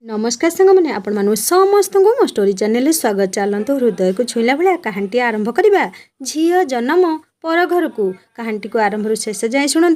नमस्कार सांग मैंने आपण मानु समस्त मो स्टोरी चैनल स्वागत। चलतु हृदय को छुईला भाया कहानी आरंभ करवा। झील जन्म पर घर को कहानी को आरंभ शेष जाए शुणु।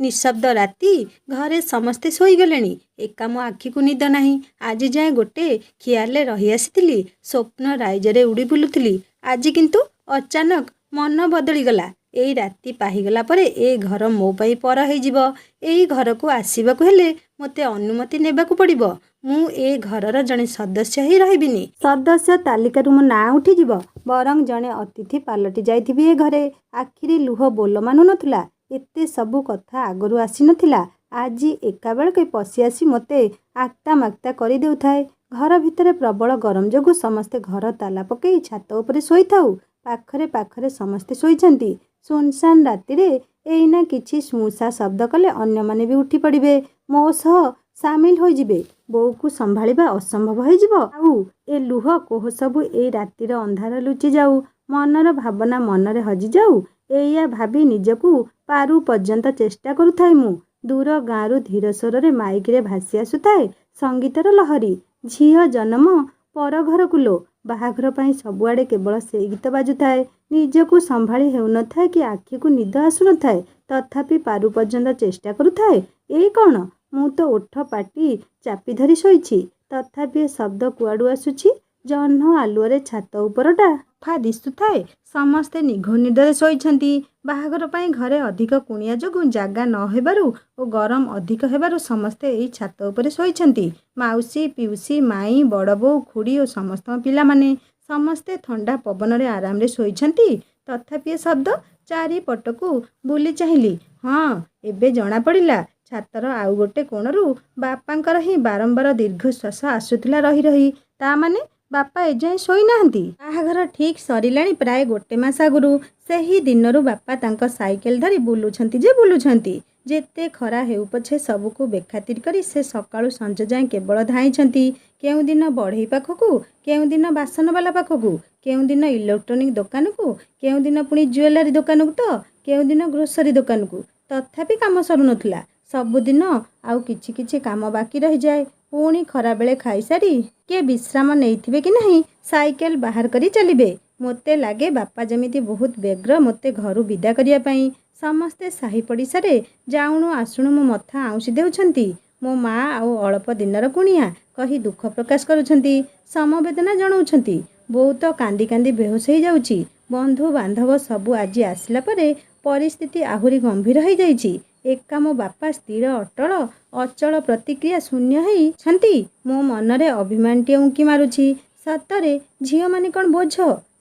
निशब्द राति घरे समस्ते शोईगले। एका मो आखि को निद ना। आज जाए गोटे खियाले रही आसी स्वप्न राइजरे उड़ी बुलुली। आज किंतु अचानक मन बदलीगला। एई राति पाहीगला परे ए घर मो पाई पर हो। एई घर को आसवाक हेले मते अनुमति नेबाकू पड़िबो। मु ए घरर जड़े सदस्य ही रहिबिनी। सदस्य तालिकारु मो ना उठिଯିब। बरं जड़े अतिथि पालटि जाइथिबि ए घरे। आखिरे लुह बोल मानु नथुला। एते सबु कथा आगरु आसी नथिला। आज एका बेलके पशि आसी मते आक्ता माक्ता करि देउथाए। घर भितरे प्रबल गरम जोगु समस्ते घर ताला पकई छात उपरे शोइथाउ। पाखरे पाखरे समस्ते शोइछन्ति। सुनसान रातिरे एइना किछि स्मुसा शब्द कले अन्य माने भी उठी पड़िबे। मो सह सामिल हो जिबे। बोऊ को संभाळिबा असंभव हो जिवो। आउ ए लुह कोह सबु ए रातिर अंधार लुचि जाऊ। मनर भावना मनरे हजि जाऊ। एया भाबी निजकू पारु पर्यंत चेष्टा करुथाए। मु दूर गाँरु धीर स्वर रे माइक रे भासी आसुथाए संगीतर लहरी। झील जन्म पर घर कुलो। बाहाघर पाई सबुआडे केवल से गीत बाजुथाए। निजकू संभाळी हेउ नथाए कि आखि को निद आसु नथाए। तथापि पारु पर्यंत चेष्टा करुथाए। ए कौन? मु तो ओठ पाटी चापी धरी शोइछि। तथापि शब्द कुआडू आसुछि। जह्न आलुअरे छात उपरटा फा दिसुथाए। समस्ते निघो निडरे शोइछन्ति। बाहाघर पाई घरे अधिक कुणिया जोगु जागा न हेबारु ओ गरम अधिक हेबारु समस्ते एई छात उपरे शोइछन्ति। माउसी पिउसी माई बड़बो खुड़ी ओ समस्त पिला माने समस्ते ठंडा पवन रे आराम रे शोइछन्ति। तथापि शब्द चारिपटकू बुली चाहिली। हाँ एबे जना पड़िला। छातर आउ गोटे कोणरू बापांकर ही बारंबार दीर्घश्वास आसुथिला रही रही। ता माने बापा एजाए शोई नाहंती। बाहाघर ठीक सरिलाणी प्राय गोटे मास आगुरु। सेही दिनरू बापा तांको साइकेल धरी बुलुछन्ति जे बुलुछन्ति। जेते खरा हेउ पछे सबुको बेखातिर करी से सकाळु संज जाए केवल धाइछन्ति। केउ दिन बढ़ई पाखकू, केउ दिन बासनवाला पाखकू, केउ दिन इलेक्ट्रोनिक दुकानकू, केउ दिन पुणी ज्वेलरी दुकानकू, तो केउ दिन ग्रोसरी दुकानकू। तथापि काम सरू नथुला। सबुदिन आउ किछि किछि काम बाकी रही जाए। पुणी खरा बेले खाई सारी के विश्राम नैथिबे कि नहीं साइकेल बाहर करी चलिबे। मोते लागे बापा जमिति बहुत व्यग्र मोते घरु विदा करिया पई। समस्ते साही पड़िसारे जाउणु आसुणु मो मथा आउसी देउछन्ति। मो माँ आउ अल्प दिनर कुणिया कही दुख प्रकाश करुछन्ति। समवेदना जणाउछन्ति। बहुत कांदी कांदी बेहोश हो जाउछि। बंधु बांधव सबु आज आसिला परे परिस्थिति आहुरी गंभीर हो जाइछि। एका मो बापा स्थिर अटल अचल प्रतिक्रिया शून्य होई छन्ति। मो मनरे अभिमानटिए उंकी मारुछि। सतरे झील माने कौन बोझ?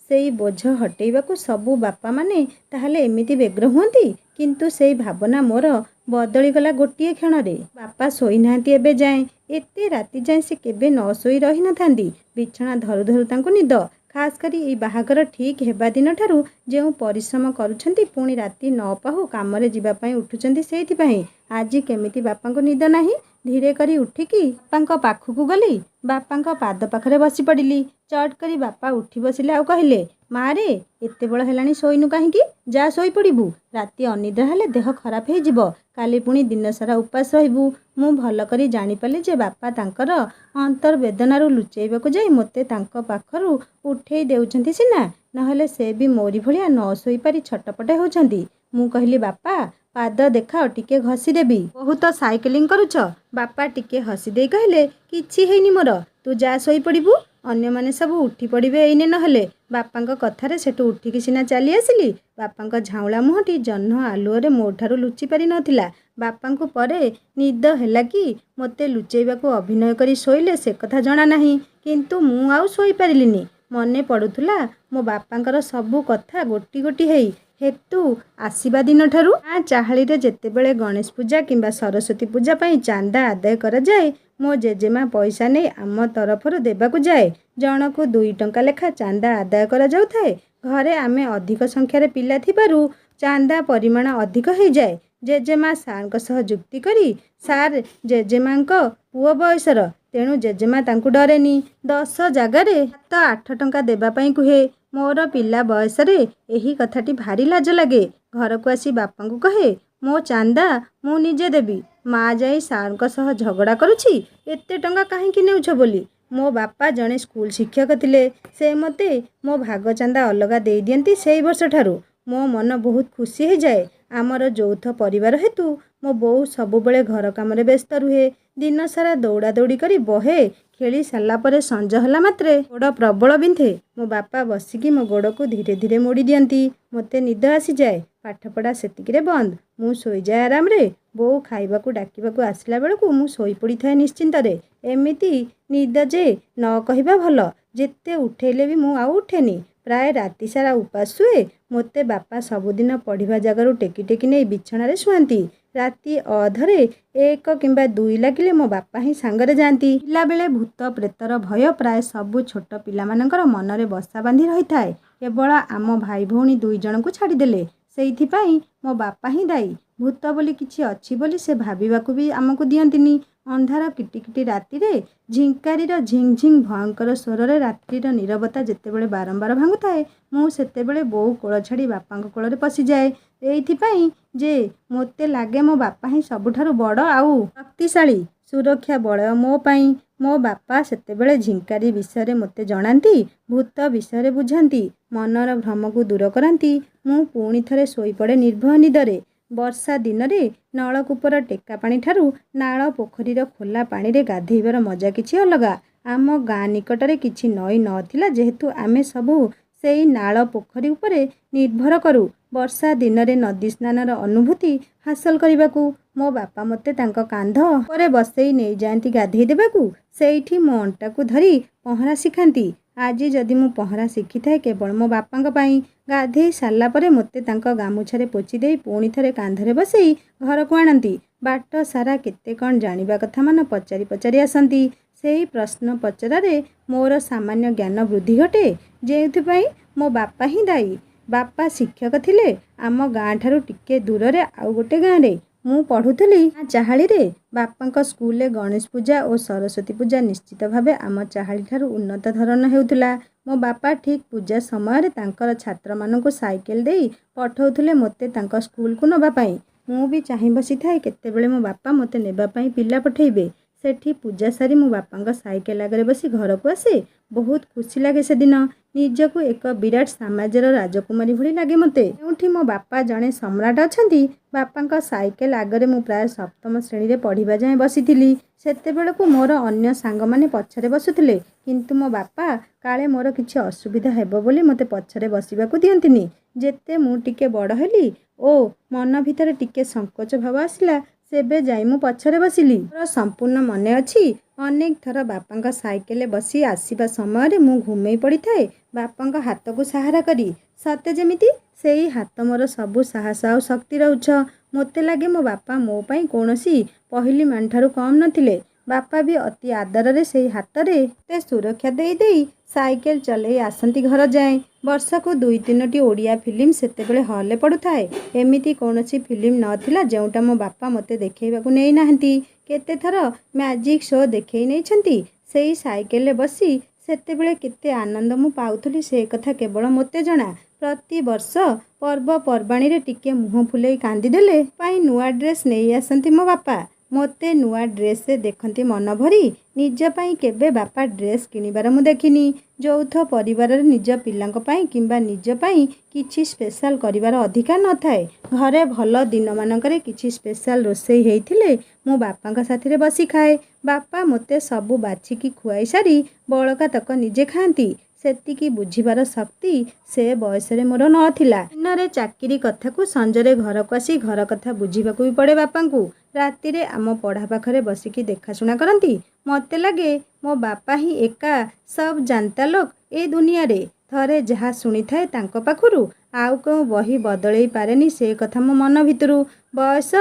सेई बोझ हटेइबाकू सबु बापा माने ताहले एमिति व्यग्र हुअन्ति। किंतु सेई भावना मोर बदली गला गोटिए क्षणरे। बापा शोई नाहंती एबे जाए। एते राति जाए से केबे न शोई रही नथांती। बिछଣା धरु धरु तांको निद। खास करी ए बाहाघर ठीक हेबा दिन ठारू जेउ परिश्रम करुछन्ति पुणी राति न पाहु कामरे जिबा पई उठुछन्ति सेइथि पई आज केमिति बापांको निद नाही। धीरे करी उठिकी बापांको पाखकू गली। बापांको पाद पाखरे बसी पड़िली। चट करी बापा उठी बसिले आउ कहिले, माँ रे एते बेଳ हेलाणी शोइनु काहींकी? जा शोई पड़िबू। राति अनिद्रा हेले देह खराब हो जिवो। काली पुणी दिन सारा उपास रहिबू। मु भल करी जानी पाली जे बापा तांकर अंतर्वेदनारू लुचेइबाकू जाई मोते तांको पाखरू उठेई देउछन्ति सिना, नहेले से भी मोरी भलिया न शोई पारी छटपट होछन्ति। मु कहली बापा पाद देखाओ टिके घसी देबी। बहुत साइकेलिंग करुछ? बापा टिके हसी दे कहले किछि हेइनी मोर, तू जा शोई पड़िबू। अन्य माने सब उठी पड़िबे एइने नहेले। बापांको कथारे सेठु उठिकी सिना चली आसिली। बापांको झाउला मुहटी जह्न आलुअरे मोठारू लुचि पारि नथिला। बापांको परे निद हेला कि मोते लुचेइबाकू अभिनय करी शोइले से कथा जणा नाही। किंतु मु आउ शोई पारिलिनी। मने पड़ुथुला मो बापांकर सबु कथा गोटी गोटी हेई हेतु आसीबा दिन ठारू आ चाहाली रे जेतेबेले गणेश पूजा किंबा सरस्वती पूजा पई चांदा आदाय करा जाए मो जेजेमा पैसा नहीं आम तरफरू देबाकू जाए। जनकू 2 टंका लेखा चांदा आदाय करा जाउथाए। घरे आमे अधिक संख्यारे पिला थिबारु चांदा परिमाण अधिक हो जाए। जेजेमा सारଙ୍କ सह जुक्ति करी सार जेजेमाଙ୍କ पुओ बयसर तेणु जेजेमा तांकू डरेनी। 10 जागारे 7-8 टंका देबा पई कुहे। मोर पिला बयसरे एही कथाटी भारी लाज लागे। घर को आसी बापा को कहे ମୋ ଚାନ୍ଦା ମୁଁ ନିଜେ ଦେବି। ମା ଯାଇ ସାର୍ଙ୍କ ସହ ଝଗଡ଼ା କରୁଛି ଏତେ ଟଙ୍କା କାହିଁକି ନେଉଛ ବୋଲି। ମୋ ବାପା ଜଣେ ସ୍କୁଲ ଶିକ୍ଷକ ଥିଲେ। ସେ ମୋତେ ମୋ ଭାଗ ଚାନ୍ଦା ଅଲଗା ଦେଇଦିଅନ୍ତି। ସେଇ ବର୍ଷଠାରୁ ମୋ ମନ ବହୁତ ଖୁସି ହେଇଯାଏ। ଆମର ଯୌଥ ପରିବାର ହେତୁ ମୋ ବୋଉ ସବୁବେଳେ ଘର କାମରେ ବ୍ୟସ୍ତ ରୁହେ। ଦିନସାରା ଦୌଡ଼ା ଦୌଡ଼ି କରି ବହେ। ଖେଳି ସାରିଲା ପରେ ସଞ୍ଜ ହେଲା ମାତ୍ରେ ଗୋଡ଼ ପ୍ରବଳ ବିନ୍ଧେ। ମୋ ବାପା ବସିକି ମୋ ଗୋଡ଼କୁ ଧୀରେ ଧୀରେ ମୋଡ଼ି ଦିଅନ୍ତି। ମୋତେ ନିଦ ଆସିଯାଏ। ପାଠପଢ଼ା ସେତିକିରେ ବନ୍ଦ। ମୁଁ ଶୋଇଯାଏ ଆରାମରେ। ବୋଉ ଖାଇବାକୁ ଡାକିବାକୁ ଆସିଲା ବେଳକୁ ମୁଁ ଶୋଇପଡ଼ିଥାଏ ନିଶ୍ଚିନ୍ତରେ। ଏମିତି ନିଦ ଯେ ନ କହିବା ଭଲ। ଯେତେ ଉଠେଇଲେ ବି ମୁଁ ଆଉ ଉଠେନି। ପ୍ରାୟ ରାତି ସାରା ଉପାସ ଶୁଏ। ମୋତେ ବାପା ସବୁଦିନ ପଢ଼ିବା ଜାଗାରୁ ଟେକି ଟେକି ନେଇ ବିଛଣାରେ ଶୁଆନ୍ତି। ରାତି ଅଧରେ 1 କିମ୍ବା 2 ଲାଗିଲେ ମୋ ବାପା ହିଁ ସାଙ୍ଗରେ ଯାଆନ୍ତି। ପିଲାବେଳେ ଭୂତ ପ୍ରେତର ଭୟ ପ୍ରାୟ ସବୁ ଛୋଟ ପିଲାମାନଙ୍କର ମନରେ ବସା ବାନ୍ଧି ରହିଥାଏ। କେବଳ ଆମ ଭାଇ ଭଉଣୀ 2 ଜଣଙ୍କୁ ଛାଡ଼ିଦେଲେ। ସେଇଥିପାଇଁ ମୋ ବାପା ହିଁ ଦାୟୀ। ଭୂତ ବୋଲି କିଛି ଅଛି ବୋଲି ସେ ଭାବିବାକୁ ବି ଆମକୁ ଦିଅନ୍ତିନି। ଅନ୍ଧାର କିଟିକିଟି ରାତିରେ ଝିଙ୍କାରୀର ଝିଙ୍ଗ ଝିଙ୍ଗ ଭୟଙ୍କର ସ୍ୱରରେ ରାତ୍ରିର ନୀରବତା ଯେତେବେଳେ ବାରମ୍ବାର ଭାଙ୍ଗୁଥାଏ, ମୁଁ ସେତେବେଳେ ବୋଉ କୋଳ ଛାଡ଼ି ବାପାଙ୍କ କୋଳରେ ପଶିଯାଏ। ଏଇଥିପାଇଁ ଯେ ମୋତେ ଲାଗେ ମୋ ବାପା ହିଁ ସବୁଠାରୁ ବଡ଼ ଆଉ ଶକ୍ତିଶାଳୀ ସୁରକ୍ଷା ବଳୟ ମୋ ପାଇଁ। ମୋ ବାପା ସେତେବେଳେ ଝିଙ୍କାରୀ ବିଷୟରେ ମୋତେ ଜଣାନ୍ତି, ଭୂତ ବିଷୟରେ ବୁଝାନ୍ତି, ମନର ଭ୍ରମକୁ ଦୂର କରନ୍ତି। ମୁଁ ପୁଣି ଥରେ ଶୋଇପଡ଼େ ନିର୍ଭୟ ନିଦରେ। ବର୍ଷା ଦିନରେ ନଳକୂପର ଟେକା ପାଣିଠାରୁ ନାଳ ପୋଖରୀର ଖୋଲା ପାଣିରେ ଗାଧେଇବାର ମଜା କିଛି ଅଲଗା। ଆମ ଗାଁ ନିକଟରେ କିଛି ନଈ ନଥିଲା ଯେହେତୁ ଆମେ ସବୁ ସେଇ ନାଳ ପୋଖରୀ ଉପରେ ନିର୍ଭର କରୁ ବର୍ଷା ଦିନରେ ନଦୀ ସ୍ନାନର ଅନୁଭୂତି ହାସଲ କରିବାକୁ। ମୋ ବାପା ମୋତେ ତାଙ୍କ କାନ୍ଧ ଉପରେ ବସେଇ ନେଇଯାଆନ୍ତି ଗାଧେଇ ଦେବାକୁ। ସେଇଠି ମୋ ଅଣ୍ଟାକୁ ଧରି ପହଁରା ଶିଖାନ୍ତି। ଆଜି ଯଦି ମୁଁ ପହଁରା ଶିଖିଥାଏ କେବଳ ମୋ ବାପାଙ୍କ ପାଇଁ। ଗାଧେଇ ସାରିଲା ପରେ ମୋତେ ତାଙ୍କ ଗାମୁଛାରେ ପୋଛି ଦେଇ ପୁଣି ଥରେ କାନ୍ଧରେ ବସେଇ ଘରକୁ ଆଣନ୍ତି। ବାଟ ସାରା କେତେ କ'ଣ ଜାଣିବା କଥା ମାନ ପଚାରି ପଚାରି ଆସନ୍ତି। ସେଇ ପ୍ରଶ୍ନ ପଚରାରେ ମୋର ସାମାନ୍ୟ ଜ୍ଞାନ ବୃଦ୍ଧି ଘଟେ, ଯେଉଁଥିପାଇଁ ମୋ ବାପା ହିଁ ଦାୟୀ। ବାପା ଶିକ୍ଷକ ଥିଲେ ଆମ ଗାଁଠାରୁ ଟିକେ ଦୂରରେ ଆଉ ଗୋଟେ ଗାଁରେ। ମୁଁ ପଢ଼ୁଥିଲି ଚାହାଳିରେ। ବାପାଙ୍କ ସ୍କୁଲରେ ଗଣେଶ ପୂଜା ଓ ସରସ୍ୱତୀ ପୂଜା ନିଶ୍ଚିତ ଭାବେ ଆମ ଚାହାଳିଠାରୁ ଉନ୍ନତ ଧରଣ ହେଉଥିଲା। ମୋ ବାପା ଠିକ୍ ପୂଜା ସମୟରେ ତାଙ୍କର ଛାତ୍ରମାନଙ୍କୁ ସାଇକେଲ ଦେଇ ପଠଉଥିଲେ ମୋତେ ତାଙ୍କ ସ୍କୁଲକୁ ନେବା ପାଇଁ। ମୁଁ ବି ଚାହିଁ ବସିଥାଏ କେତେବେଳେ ମୋ ବାପା ମୋତେ ନେବା ପାଇଁ ପିଲା ପଠେଇବେ। ସେଠି ପୂଜା ସାରି ମୁଁ ବାପାଙ୍କ ସାଇକେଲ ଆଗରେ ବସି ଘରକୁ ଆସେ। ବହୁତ ଖୁସି ଲାଗେ ସେଦିନ। ନିଜକୁ ଏକ ବିରାଟ ସାମ୍ରାଜ୍ୟର ରାଜକୁମାରୀ ଭଳି ଲାଗେ ମୋତେ। ଯେଉଁଠି ମୋ ବାପା ଜଣେ ସମ୍ରାଟ ଅଛନ୍ତି। ବାପାଙ୍କ ସାଇକେଲ ଆଗରେ ମୁଁ ପ୍ରାୟ ସପ୍ତମ ଶ୍ରେଣୀରେ ପଢ଼ିବା ଯାଏଁ ବସିଥିଲି। ସେତେବେଳକୁ ମୋର ଅନ୍ୟ ସାଙ୍ଗମାନେ ପଛରେ ବସୁଥିଲେ। କିନ୍ତୁ ମୋ ବାପା କାଳେ ମୋର କିଛି ଅସୁବିଧା ହେବ ବୋଲି ମୋତେ ପଛରେ ବସିବାକୁ ଦିଅନ୍ତିନି। ଯେତେ ମୁଁ ଟିକେ ବଡ଼ ହେଲି ଓ ମନ ଭିତରେ ଟିକେ ସଙ୍କୋଚ ଭାବ ଆସିଲା, ସେବେ ଯାଇ ମୁଁ ପଛରେ ବସିଲି। ମୋର ସମ୍ପୂର୍ଣ୍ଣ ମନେ ଅଛି, ଅନେକ ଥର ବାପାଙ୍କ ସାଇକେଲରେ ବସି ଆସିବା ସମୟରେ ମୁଁ ଘୁମେଇ ପଡ଼ିଥାଏ ବାପାଙ୍କ ହାତକୁ ସାହାରା କରି। ସତେ ଯେମିତି ସେଇ ହାତ ମୋର ସବୁ ସାହସ ଆଉ ଶକ୍ତିର ଉତ୍ସ। ମୋତେ ଲାଗେ ମୋ ବାପା ମୋ ପାଇଁ କୌଣସି ପହିଲିମାନଠାରୁ କମ୍ ନଥିଲେ। ବାପା ବି ଅତି ଆଦରରେ ସେଇ ହାତରେ ମୋତେ ସୁରକ୍ଷା ଦେଇ ଦେଇ ସାଇକେଲ ଚଲେଇ ଆସନ୍ତି ଘର ଯାଏଁ। ବର୍ଷକୁ 2-3ଟି ଓଡ଼ିଆ ଫିଲ୍ମ ସେତେବେଳେ ହଲ୍ରେ ପଡ଼ୁଥାଏ। ଏମିତି କୌଣସି ଫିଲ୍ମ ନଥିଲା ଯେଉଁଟା ମୋ ବାପା ମୋତେ ଦେଖେଇବାକୁ ନେଇନାହାନ୍ତି। କେତେଥର ମ୍ୟାଜିକ୍ ଶୋ ଦେଖେଇ ନେଇଛନ୍ତି ସେଇ ସାଇକେଲରେ ବସି। ସେତେବେଳେ କେତେ ଆନନ୍ଦ ମୁଁ ପାଉଥିଲି ସେ କଥା କେବଳ ମୋତେ ଜଣା। ପ୍ରତିବର୍ଷ ପର୍ବପର୍ବାଣିରେ ଟିକେ ମୁହଁ ଫୁଲେଇ କାନ୍ଦିଦେଲେ ପାଇଁ ନୂଆ ଡ୍ରେସ୍ ନେଇ ଆସନ୍ତି ମୋ ବାପା। ମୋତେ ନୂଆ ଡ୍ରେସ୍ରେ ଦେଖନ୍ତି ମନ ଭରି। ନିଜ ପାଇଁ କେବେ ବାପା ଡ୍ରେସ୍ କିଣିବାର ମୁଁ ଦେଖିନି। ଯୌଥ ପରିବାରରେ ନିଜ ପିଲାଙ୍କ ପାଇଁ କିମ୍ବା ନିଜ ପାଇଁ କିଛି ସ୍ପେଶାଲ କରିବାର ଅଧିକାର ନଥାଏ। ଘରେ ଭଲ ଦିନମାନଙ୍କରେ କିଛି ସ୍ପେଶାଲ ରୋଷେଇ ହେଇଥିଲେ ମୁଁ ବାପାଙ୍କ ସାଥିରେ ବସି ଖାଏ। ବାପା ମୋତେ ସବୁ ବାଛିକି ଖୁଆଇ ସାରି ବଳକା ତକ ନିଜେ ଖାଆନ୍ତି। ସେତିକି ବୁଝିବାର ଶକ୍ତି ସେ ବୟସରେ ମୋର ନଥିଲା। ଦିନରେ ଚାକିରି କଥାକୁ ସଞ୍ଜରେ ଘରକୁ ଆସି ଘର କଥା ବୁଝିବାକୁ ବି ପଡ଼େ ବାପାଙ୍କୁ। ରାତିରେ ଆମ ପଢ଼ା ପାଖରେ ବସିକି ଦେଖାଶୁଣା କରନ୍ତି। ମୋତେ ଲାଗେ ମୋ ବାପା ହିଁ ଏକା ସବ୍ ଜାନ୍ତା ଲୋକ ଏ ଦୁନିଆରେ। ଥରେ ଯାହା ଶୁଣିଥାଏ ତାଙ୍କ ପାଖରୁ ଆଉ କେଉଁ ବହି ବଦଳେଇ ପାରେନି ସେ କଥା ମୋ ମନ ଭିତରୁ। ବୟସ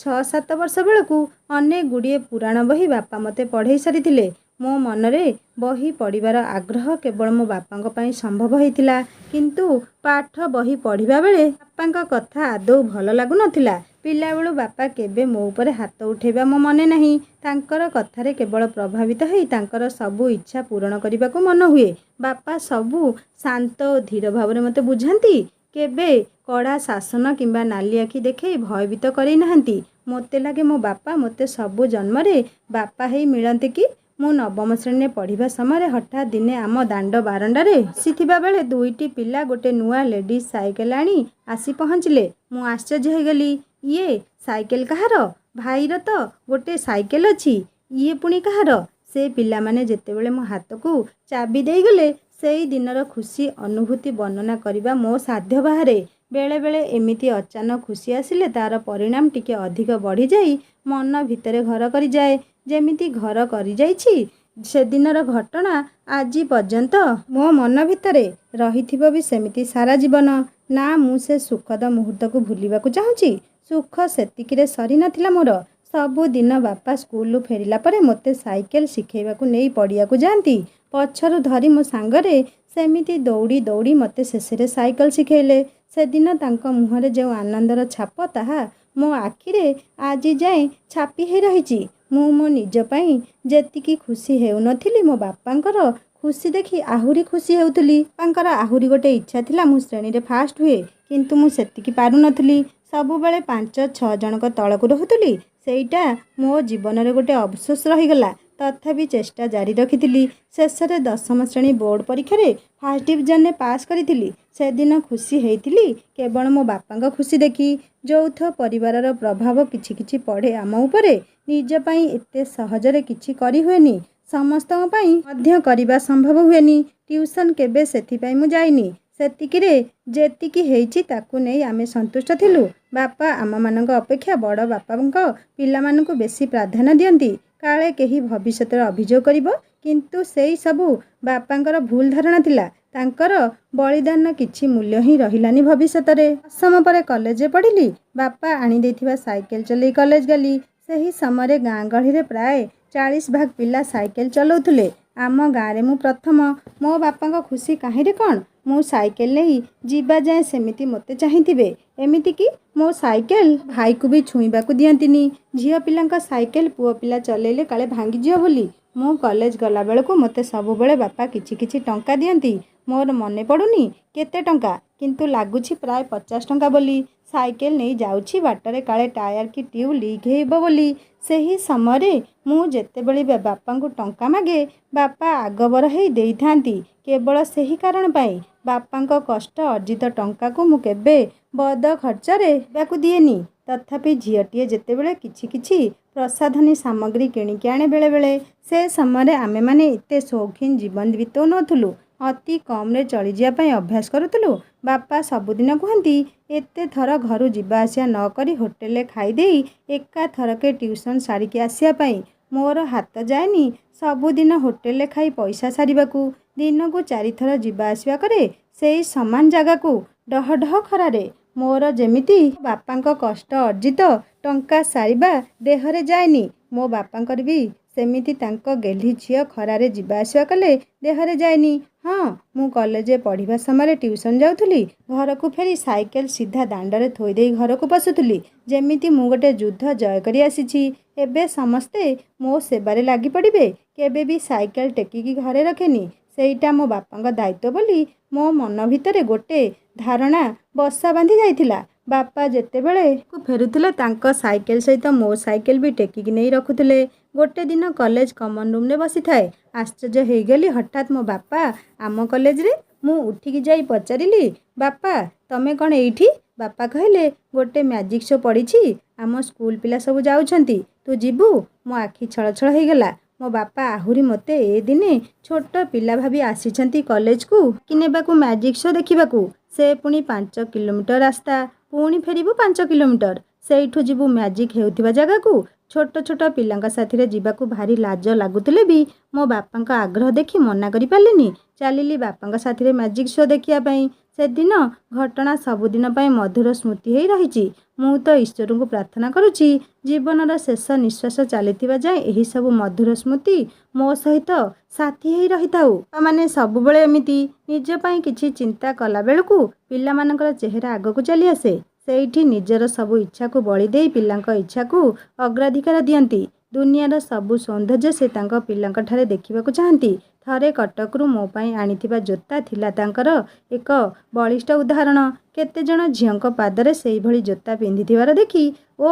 6-7 ବର୍ଷ ବେଳକୁ ଅନେକ ଗୁଡ଼ିଏ ପୁରାଣ ବହି ବାପା ମୋତେ ପଢ଼େଇ ସାରିଥିଲେ। ମୋ ମନରେ ବହି ପଢ଼ିବାର ଆଗ୍ରହ କେବଳ ମୋ ବାପାଙ୍କ ପାଇଁ ସମ୍ଭବ ହେଇଥିଲା। କିନ୍ତୁ ପାଠ ବହି ପଢ଼ିବା ବେଳେ ବାପାଙ୍କ କଥା ଆଦୌ ଭଲ ଲାଗୁନଥିଲା। ପିଲାବେଳୁ ବାପା କେବେ ମୋ ଉପରେ ହାତ ଉଠେଇବା ମୋ ମନେ ନାହିଁ। ତାଙ୍କର କଥାରେ କେବଳ ପ୍ରଭାବିତ ହେଇ ତାଙ୍କର ସବୁ ଇଚ୍ଛା ପୂରଣ କରିବାକୁ ମନ ହୁଏ। ବାପା ସବୁ ଶାନ୍ତ ଓ ଧୀର ଭାବରେ ମୋତେ ବୁଝାନ୍ତି। କେବେ କଡ଼ା ଶାସନ କିମ୍ବା ନାଲି ଆଖି ଦେଖାଇ ଭୟଭୀତ କରେଇ ନାହାନ୍ତି। ମୋତେ ଲାଗେ ମୋ ବାପା ମୋତେ ସବୁ ଜନ୍ମରେ ବାପା ହେଇ ମିଳନ୍ତି କି? ମୁଁ ନବମ ଶ୍ରେଣୀରେ ପଢ଼ିବା ସମୟରେ ହଠାତ୍ ଦିନେ ଆମ ଦାଣ୍ଡ ବାରଣ୍ଡାରେ ବସିଥିବା ବେଳେ ଦୁଇଟି ପିଲା ଗୋଟେ ନୂଆ ଲେଡ଼ିଜ୍ ସାଇକେଲ ଆଣି ଆସି ପହଞ୍ଚିଲେ। ମୁଁ ଆଶ୍ଚର୍ଯ୍ୟ ହୋଇଗଲି। ଇଏ ସାଇକେଲ କାହାର? ଭାଇର ତ ଗୋଟେ ସାଇକେଲ ଅଛି, ଇଏ ପୁଣି କାହାର? ସେ ପିଲାମାନେ ଯେତେବେଳେ ମୋ ହାତକୁ ଚାବି ଦେଇଗଲେ ସେଇ ଦିନର ଖୁସି ଅନୁଭୂତି ବର୍ଣ୍ଣନା କରିବା ମୋ ସାଧ୍ୟ ବାହାରେ। ବେଳେବେଳେ ଏମିତି ଅଚାନକ ଖୁସି ଆସିଲେ ତା'ର ପରିଣାମ ଟିକେ ଅଧିକ ବଢ଼ିଯାଇ ମନ ଭିତରେ ଘର କରିଯାଏ। ଯେମିତି ଘର କରିଯାଇଛି ସେଦିନର ଘଟଣା ଆଜି ପର୍ଯ୍ୟନ୍ତ ମୋ ମନ ଭିତରେ ରହିଥିବ ବି ସେମିତି ସାରା ଜୀବନ। ନା, ମୁଁ ସେ ସୁଖଦ ମୁହୂର୍ତ୍ତକୁ ଭୁଲିବାକୁ ଚାହୁଁଛି। ସୁଖ ସେତିକିରେ ସରି ନଥିଲା ମୋର। ସବୁଦିନ ବାପା ସ୍କୁଲରୁ ଫେରିଲା ପରେ ମୋତେ ସାଇକେଲ ଶିଖେଇବାକୁ ନେଇ ପଡ଼ିଆକୁ ଯାଆନ୍ତି। ପଛରୁ ଧରି ମୋ ସାଙ୍ଗରେ ସେମିତି ଦୌଡ଼ି ଦୌଡ଼ି ମୋତେ ଶେଷରେ ସାଇକେଲ ଶିଖେଇଲେ। ସେଦିନ ତାଙ୍କ ମୁହଁରେ ଯେଉଁ ଆନନ୍ଦର ଛାପ ତାହା ମୋ ଆଖିରେ ଆଜି ଯାଏଁ ଛାପି ହେଇ ରହିଛି। ମୁଁ ମୋ ନିଜ ପାଇଁ ଯେତିକି ଖୁସି ହେଉନଥିଲି ମୋ ବାପାଙ୍କର ଖୁସି ଦେଖି ଆହୁରି ଖୁସି ହେଉଥିଲି। ବାପାଙ୍କର ଆହୁରି ଗୋଟେ ଇଚ୍ଛା ଥିଲା ମୁଁ ଶ୍ରେଣୀରେ ଫାଷ୍ଟ ହୁଏ, କିନ୍ତୁ ମୁଁ ସେତିକି ପାରୁନଥିଲି। ସବୁବେଳେ 5-6 ଜଣଙ୍କ ତଳକୁ ରହୁଥିଲି। ସେଇଟା ମୋ ଜୀବନରେ ଗୋଟେ ଅଫସୋସ ରହିଗଲା। ତଥାପି ଚେଷ୍ଟା ଜାରି ରଖିଥିଲି। ଶେଷରେ 10ମ ଶ୍ରେଣୀ ବୋର୍ଡ଼ ପରୀକ୍ଷାରେ ଫାଷ୍ଟ ଡିଭିଜନରେ ପାସ୍ କରିଥିଲି। ସେଦିନ ଖୁସି ହେଇଥିଲି କେବଳ ମୋ ବାପାଙ୍କ ଖୁସି ଦେଖି। ଯୌଥ ପରିବାରର ପ୍ରଭାବ କିଛି କିଛି ପଡ଼େ ଆମ ଉପରେ। ନିଜ ପାଇଁ ଏତେ ସହଜରେ କିଛି କରିହୁଏନି, ସମସ୍ତଙ୍କ ପାଇଁ ମଧ୍ୟ କରିବା ସମ୍ଭବ ହୁଏନି। ଟ୍ୟୁସନ୍ କେବେ ସେଥିପାଇଁ ମୁଁ ଯାଇନି। ସେତିକିରେ ଯେତିକି ହେଇଛି ତାକୁ ନେଇ ଆମେ ସନ୍ତୁଷ୍ଟ ଥିଲୁ। ବାପା ଆମମାନଙ୍କ ଅପେକ୍ଷା ବଡ଼ ବାପାଙ୍କ ପିଲାମାନଙ୍କୁ ବେଶୀ ପ୍ରାଧାନ୍ୟ ଦିଅନ୍ତି। କାଳେ କେହି ଭବିଷ୍ୟତରେ ଅଭିଯୋଗ କରିବ, କିନ୍ତୁ ସେଇ ସବୁ ବାପାଙ୍କର ଭୁଲ ଧାରଣା ଥିଲା। ତାଙ୍କର ବଳିଦାନ କିଛି ମୂଲ୍ୟ ହିଁ ରହିଲାନି ଭବିଷ୍ୟତରେ। 10ମ ପରେ କଲେଜରେ ପଢ଼ିଲି। ବାପା ଆଣି ଦେଇଥିବା ସାଇକେଲ ଚଲେଇ କଲେଜ ଗଲି। ସେହି ସମୟରେ ଗାଁ ଗହଳିରେ ପ୍ରାୟ 40 ଭାଗ ପିଲା ସାଇକେଲ ଚଲାଉଥିଲେ। ଆମ ଗାଁରେ ମୁଁ ପ୍ରଥମ। ମୋ ବାପାଙ୍କ ଖୁସି କାହିଁରେ କ'ଣ? ମୁଁ ସାଇକେଲ ନେଇ ଯିବା ଯାଏଁ ସେମିତି ମୋତେ ଚାହିଁଥିବେ। ଏମିତିକି ମୋ ସାଇକେଲ ଭାଇକୁ ବି ଛୁଇଁବାକୁ ଦିଅନ୍ତିନି। ଝିଅ ପିଲାଙ୍କ ସାଇକେଲ ପୁଅ ପିଲା ଚଲେଇଲେ କାଳେ ଭାଙ୍ଗିଯିବ ବୋଲି। ମୁଁ କଲେଜ ଗଲାବେଳକୁ ମୋତେ ସବୁବେଳେ ବାପା କିଛି କିଛି ଟଙ୍କା ଦିଅନ୍ତି। ମୋର ମନେ ପଡ଼ୁନି କେତେ ଟଙ୍କା, କିନ୍ତୁ ଲାଗୁଛି ପ୍ରାୟ 50 ଟଙ୍କା ବୋଲି। ସାଇକେଲ ନେଇ ଯାଉଛି, ବାଟରେ କାଳେ ଟାୟାର କି ଟ୍ୟୁବ୍ ଲିକ୍ ହେବ ବୋଲି। ସେହି ସମୟରେ ମୁଁ ଯେତେବେଳେ ବାପାଙ୍କୁ ଟଙ୍କା ମାଗେ ବାପା ଆଗବର ହେଇ ଦେଇଥାନ୍ତି। କେବଳ ସେହି କାରଣ ପାଇଁ ବାପାଙ୍କ କଷ୍ଟ ଅର୍ଜିତ ଟଙ୍କାକୁ ମୁଁ କେବେ ବଦ ଖର୍ଚ୍ଚରେ ଦେବାକୁ ଦିଏନି। ତଥାପି ଝିଅଟିଏ ଯେତେବେଳେ କିଛି କିଛି ପ୍ରସାଧନୀ ସାମଗ୍ରୀ କିଣିକି ଆଣେ ବେଳେବେଳେ। ସେ ସମୟରେ ଆମେମାନେ ଏତେ ସୌଖିନ ଜୀବନ ବିତାଉ ନଥିଲୁ। ଅତି କମରେ ଚଳିଯିବା ପାଇଁ ଅଭ୍ୟାସ କରୁଥିଲୁ। ବାପା ସବୁଦିନ କୁହନ୍ତି ଏତେ ଥର ଘରୁ ଯିବା ଆସିବା ନ କରି ହୋଟେଲରେ ଖାଇଦେଇ ଏକାଥରକେ ଟ୍ୟୁସନ୍ ସାରିକି ଆସିବା ପାଇଁ। ମୋର ହାତ ଯାଏନି ସବୁଦିନ ହୋଟେଲରେ ଖାଇ ପଇସା ସାରିବାକୁ। ଦିନକୁ 4 ଥର ଯିବା ଆସିବା କରେ ସେଇ ସମାନ ଜାଗାକୁ ଡହ ଡହ ଖରାରେ। ମୋର ଯେମିତି ବାପାଙ୍କ କଷ୍ଟ ଅର୍ଜିତ ଟଙ୍କା ସାରିବା ଦେହରେ ଯାଏନି, ମୋ ବାପାଙ୍କର ବି ସେମିତି ତାଙ୍କ ଗେହ୍ଲି ଝିଅ ଖରାରେ ଯିବା ଆସିବା କଲେ ଦେହରେ ଯାଏନି। ହଁ, ମୁଁ କଲେଜରେ ପଢ଼ିବା ସମୟରେ ଟ୍ୟୁସନ୍ ଯାଉଥିଲି। ଘରକୁ ଫେରି ସାଇକେଲ ସିଧା ଦାଣ୍ଡରେ ଥୋଇଦେଇ ଘରକୁ ପଶୁଥିଲି। ଯେମିତି ମୁଁ ଗୋଟେ ଯୁଦ୍ଧ ଜୟ କରି ଆସିଛି। ଏବେ ସମସ୍ତେ ମୋ ସେବାରେ ଲାଗି ପଡ଼ିବେ। କେବେ ବି ସାଇକେଲ ଟେକିକି ଘରେ ରଖେନି। ସେଇଟା ମୋ ବାପାଙ୍କ ଦାୟିତ୍ୱ ବୋଲି ମୋ ମନ ଭିତରେ ଗୋଟେ ଧାରଣା ବସା ବାନ୍ଧି ଯାଇଥିଲା। ବାପା ଯେତେବେଳେ ଫେରୁଥିଲେ ତାଙ୍କ ସାଇକେଲ ସହିତ ମୋ ସାଇକେଲ ବି ଟେକିକି ନେଇ ରଖୁଥିଲେ। ଗୋଟେ ଦିନ କଲେଜ କମନ ରୁମ୍ରେ ବସିଥାଏ। ଆଶ୍ଚର୍ଯ୍ୟ ହେଇଗଲି ହଠାତ୍ ମୋ ବାପା ଆମ କଲେଜରେ। ମୁଁ ଉଠିକି ଯାଇ ପଚାରିଲି, ବାପା ତମେ କ'ଣ ଏଇଠି? ବାପା କହିଲେ, ଗୋଟେ ମ୍ୟାଜିକ୍ ଶୋ ପଡ଼ିଛି, ଆମ ସ୍କୁଲ ପିଲା ସବୁ ଯାଉଛନ୍ତି, ତୁ ଯିବୁ? ମୋ ଆଖି ଛଳଛଳ ହେଇଗଲା। ମୋ ବାପା ଆହୁରି ମୋତେ ଏ ଦିନେ ଛୋଟ ପିଲା ଭାବି ଆସିଛନ୍ତି କଲେଜକୁ କି ନେବାକୁ ମ୍ୟାଜିକ୍ ଶୋ ଦେଖିବାକୁ। ସେ ପୁଣି 5 କିଲୋମିଟର ରାସ୍ତା, ପୁଣି ଫେରିବୁ 5 କିଲୋମିଟର। ସେଇଠୁ ଯିବୁ ମ୍ୟାଜିକ୍ ହେଉଥିବା ଜାଗାକୁ। ଛୋଟ ଛୋଟ ପିଲାଙ୍କ ସାଥିରେ ଯିବାକୁ ଭାରି ଲାଜ ଲାଗୁଥିଲେ ବି ମୋ ବାପାଙ୍କ ଆଗ୍ରହ ଦେଖି ମନା କରିପାରିଲିନି। ଚାଲିଲି ବାପାଙ୍କ ସାଥିରେ ମ୍ୟାଜିକ୍ ଶୋ ଦେଖିବା ପାଇଁ। ସେଦିନ ଘଟଣା ସବୁଦିନ ପାଇଁ ମଧୁର ସ୍ମୃତି ହେଇ ରହିଛି। ମୁଁ ତ ଈଶ୍ୱରଙ୍କୁ ପ୍ରାର୍ଥନା କରୁଛି ଜୀବନର ଶେଷ ନିଶ୍ୱାସ ଚାଲିଥିବା ଯାଏଁ ଏହିସବୁ ମଧୁର ସ୍ମୃତି ମୋ ସହିତ ସାଥୀ ହେଇ ରହିଥାଉ। ବାପାମାନେ ସବୁବେଳେ ଏମିତି ନିଜ ପାଇଁ କିଛି ଚିନ୍ତା କଲାବେଳକୁ ପିଲାମାନଙ୍କର ଚେହେରା ଆଗକୁ ଚାଲି ଆସେ। ସେଇଠି ନିଜର ସବୁ ଇଚ୍ଛାକୁ ବଳି ଦେଇ ପିଲାଙ୍କ ଇଚ୍ଛାକୁ ଅଗ୍ରାଧିକାର ଦିଅନ୍ତି। ଦୁନିଆର ସବୁ ସୌନ୍ଦର୍ଯ୍ୟ ସେ ତାଙ୍କ ପିଲାଙ୍କଠାରେ ଦେଖିବାକୁ ଚାହାନ୍ତି। ଥରେ କଟକରୁ ମୋ ପାଇଁ ଆଣିଥିବା ଜୋତା ଥିଲା ତାଙ୍କର ଏକ ବଳିଷ୍ଠ ଉଦାହରଣ। କେତେଜଣ ଝିଅଙ୍କ ପାଦରେ ସେଇଭଳି ଜୋତା ପିନ୍ଧିଥିବାର ଦେଖି ଓ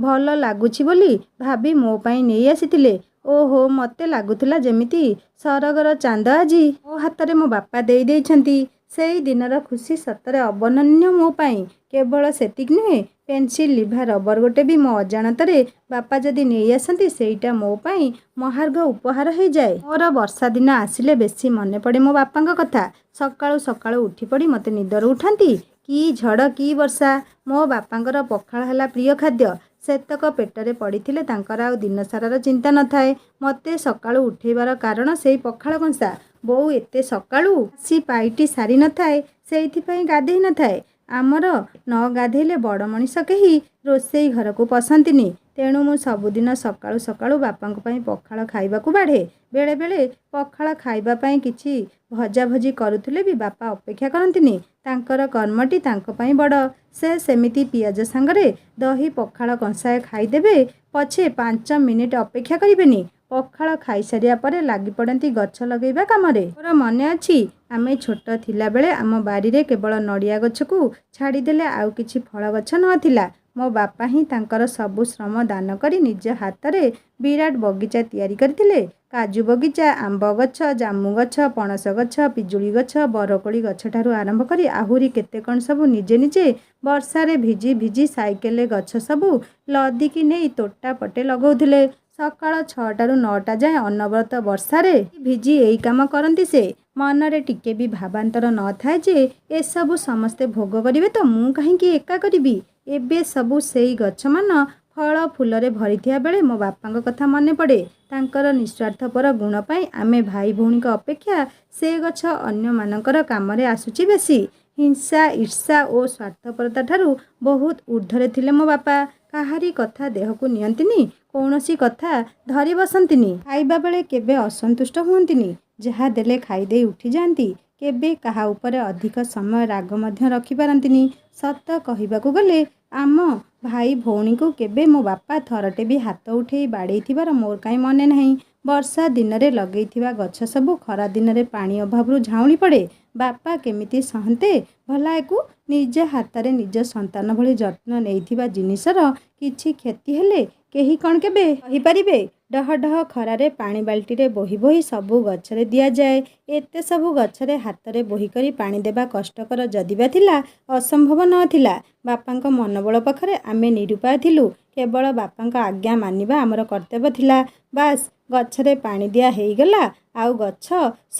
ଭଲ ଲାଗୁଛି ବୋଲି ଭାବି ମୋ ପାଇଁ ନେଇ ଆସିଥିଲେ। ଓହୋ, ମୋତେ ଲାଗୁଥିଲା ଯେମିତି ସରଗର ଚାନ୍ଦ ଆଜି ମୋ ହାତରେ ମୋ ବାପା ଦେଇ ଦେଇଛନ୍ତି। ସେଇ ଦିନର ଖୁସି ସତରେ ଅବର୍ଣ୍ଣନୀୟ ମୋ ପାଇଁ। କେବଳ ସେତିକି ନୁହେଁ, ପେନ୍ସିଲ୍, ଲିଭା, ରବର ଗୋଟେ ବି ମୋ ଅଜାଣତରେ ବାପା ଯଦି ନେଇ ଆସନ୍ତି ସେଇଟା ମୋ ପାଇଁ ମହାର୍ଘ ଉପହାର ହେଇଯାଏ। ମୋର ବର୍ଷା ଦିନ ଆସିଲେ ବେଶୀ ମନେ ପଡ଼େ ମୋ ବାପାଙ୍କ କଥା। ସକାଳୁ ସକାଳୁ ଉଠି ପଡ଼ି ମୋତେ ନିଦରୁ ଉଠାନ୍ତି। କି ଝଡ଼ କି ବର୍ଷା, ମୋ ବାପାଙ୍କର ପଖାଳ ହେଲା ପ୍ରିୟ ଖାଦ୍ୟ। ସେତକ ପେଟରେ ପଡ଼ିଥିଲେ ତାଙ୍କର ଆଉ ଦିନସାରାର ଚିନ୍ତା ନଥାଏ। ମୋତେ ସକାଳୁ ଉଠେଇବାର କାରଣ ସେଇ ପଖାଳ କଂସା। ବୋଉ ଏତେ ସକାଳୁ ଆସି ପାଇଟି ସାରି ନଥାଏ, ସେଇଥିପାଇଁ ଗାଧେଇ ନଥାଏ। ଆମର ନ ଗାଧେଇଲେ ବଡ଼ ମଣିଷ କେହି ରୋଷେଇ ଘରକୁ ପଶନ୍ତିନି। ତେଣୁ ମୁଁ ସବୁଦିନ ସକାଳୁ ସକାଳୁ ବାପାଙ୍କ ପାଇଁ ପଖାଳ ଖାଇବାକୁ ବାଢ଼େ। ବେଳେବେଳେ ପଖାଳ ଖାଇବା ପାଇଁ କିଛି ଭଜାଭଜି କରୁଥିଲେ ବି ବାପା ଅପେକ୍ଷା କରନ୍ତିନି। ତାଙ୍କର କର୍ମଟି ତାଙ୍କ ପାଇଁ ବଡ଼। ସେ ସେମିତି ପିଆଜ ସାଙ୍ଗରେ ଦହି ପଖାଳ କଂସାଏ ଖାଇଦେବେ ପଛେ 5 ମିନିଟ୍ ଅପେକ୍ଷା କରିବେନି। ପଖାଳ ଖାଇସାରିବା ପରେ ଲାଗି ପଡ଼ନ୍ତି ଗଛ ଲଗେଇବା କାମରେ। ମୋର ମନେ ଅଛି, ଆମେ ଛୋଟ ଥିଲାବେଳେ ଆମ ବାଡ଼ିରେ କେବଳ ନଡ଼ିଆ ଗଛକୁ ଛାଡ଼ିଦେଲେ ଆଉ କିଛି ଫଳ ଗଛ ନଥିଲା। ମୋ ବାପା ହିଁ ତାଙ୍କର ସବୁ ଶ୍ରମ ଦାନ କରି ନିଜ ହାତରେ ବିରାଟ ବଗିଚା ତିଆରି କରିଥିଲେ। କାଜୁ ବଗିଚା, ଆମ୍ବ ଗଛ, ଜାମୁ ଗଛ, ପଣସ ଗଛ, ପିଜୁଳି ଗଛ, ବରକୋଳି ଗଛଠାରୁ ଆରମ୍ଭ କରି ଆହୁରି କେତେ କ'ଣ ସବୁ ନିଜେ ନିଜେ ବର୍ଷାରେ ଭିଜି ଭିଜି ସାଇକେଲରେ ଗଛ ସବୁ ଲଦିକି ନେଇ ତୋଟା ପଟେ ଲଗଉଥିଲେ। ସକାଳ 6ଟାରୁ 9ଟା ଯାଏଁ ଅନବରତ ବର୍ଷାରେ ଭିଜି ଏଇ କାମ କରନ୍ତି ସେ। ମନରେ ଟିକେ ବି ଭାବାନ୍ତର ନଥାଏ ଯେ ଏସବୁ ସମସ୍ତେ ଭୋଗ କରିବେ ତ ମୁଁ କାହିଁକି ଏକା କରିବି। ଏବେ ସବୁ ସେଇ ଗଛମାନ ଫଳ ଫୁଲରେ ଭରିଥିବା ବେଳେ ମୋ ବାପାଙ୍କ କଥା ମନେ ପଡ଼େ। ତାଙ୍କର ନିଃସ୍ୱାର୍ଥପର ଗୁଣ ପାଇଁ ଆମେ ଭାଇ ଭଉଣୀଙ୍କ ଅପେକ୍ଷା ସେ ଗଛ ଅନ୍ୟମାନଙ୍କର କାମରେ ଆସୁଛି ବେଶୀ। ହିଂସା, ଈର୍ଷା ଓ ସ୍ୱାର୍ଥପରତା ଠାରୁ ବହୁତ ଊର୍ଦ୍ଧ୍ୱରେ ଥିଲେ ମୋ ବାପା। କାହାରି କଥା ଦେହକୁ ନିଅନ୍ତିନି, କୌଣସି କଥା ଧରି ବସନ୍ତିନି। ଖାଇବା ବେଳେ କେବେ ଅସନ୍ତୁଷ୍ଟ ହୁଅନ୍ତିନି। ଯାହା ଦେଲେ ଖାଇଦେଇ ଉଠିଯାଆନ୍ତି। କେବେ କାହା ଉପରେ ଅଧିକ ସମୟ ରାଗ ମଧ୍ୟ ରଖିପାରନ୍ତିନି। ସତ କହିବାକୁ ଗଲେ ଆମ ଭାଇ ଭଉଣୀଙ୍କୁ କେବେ ମୋ ବାପା ଥରଟେ ବି ହାତ ଉଠେଇ ବାଡ଼େଇଥିବାର ମୋର କାହିଁ ମନେ ନାହିଁ। ବର୍ଷା ଦିନରେ ଲଗେଇଥିବା ଗଛ ସବୁ ଖରା ଦିନରେ ପାଣି ଅଭାବରୁ ଝାଉଁଳି ପଡ଼େ। ବାପା କେମିତି ସହନ୍ତେ ଭଲା ୟାକୁ। ନିଜ ହାତରେ ନିଜ ସନ୍ତାନ ଭଳି ଯତ୍ନ ନେଇଥିବା ଜିନିଷର କିଛି କ୍ଷତି ହେଲେ କେହି କ'ଣ କେବେ କହିପାରିବେ? ଡହ ଡହ ଖରାରେ ପାଣି ବାଲ୍ଟିରେ ବୋହି ବୋହି ସବୁ ଗଛରେ ଦିଆଯାଏ। ଏତେ ସବୁ ଗଛରେ ହାତରେ ବୋହି କରି ପାଣି ଦେବା କଷ୍ଟକର ଯଦିବା ଥିଲା, ଅସମ୍ଭବ ନଥିଲା। ବାପାଙ୍କ ମନୋବଳ ପାଖରେ ଆମେ ନିରୁପାୟ ଥିଲୁ। କେବଳ ବାପାଙ୍କ ଆଜ୍ଞା ମାନିବା ଆମର କର୍ତ୍ତବ୍ୟ ଥିଲା। ବାସ୍, ଗଛରେ ପାଣି ଦିଆ ହେଇଗଲା, ଆଉ ଗଛ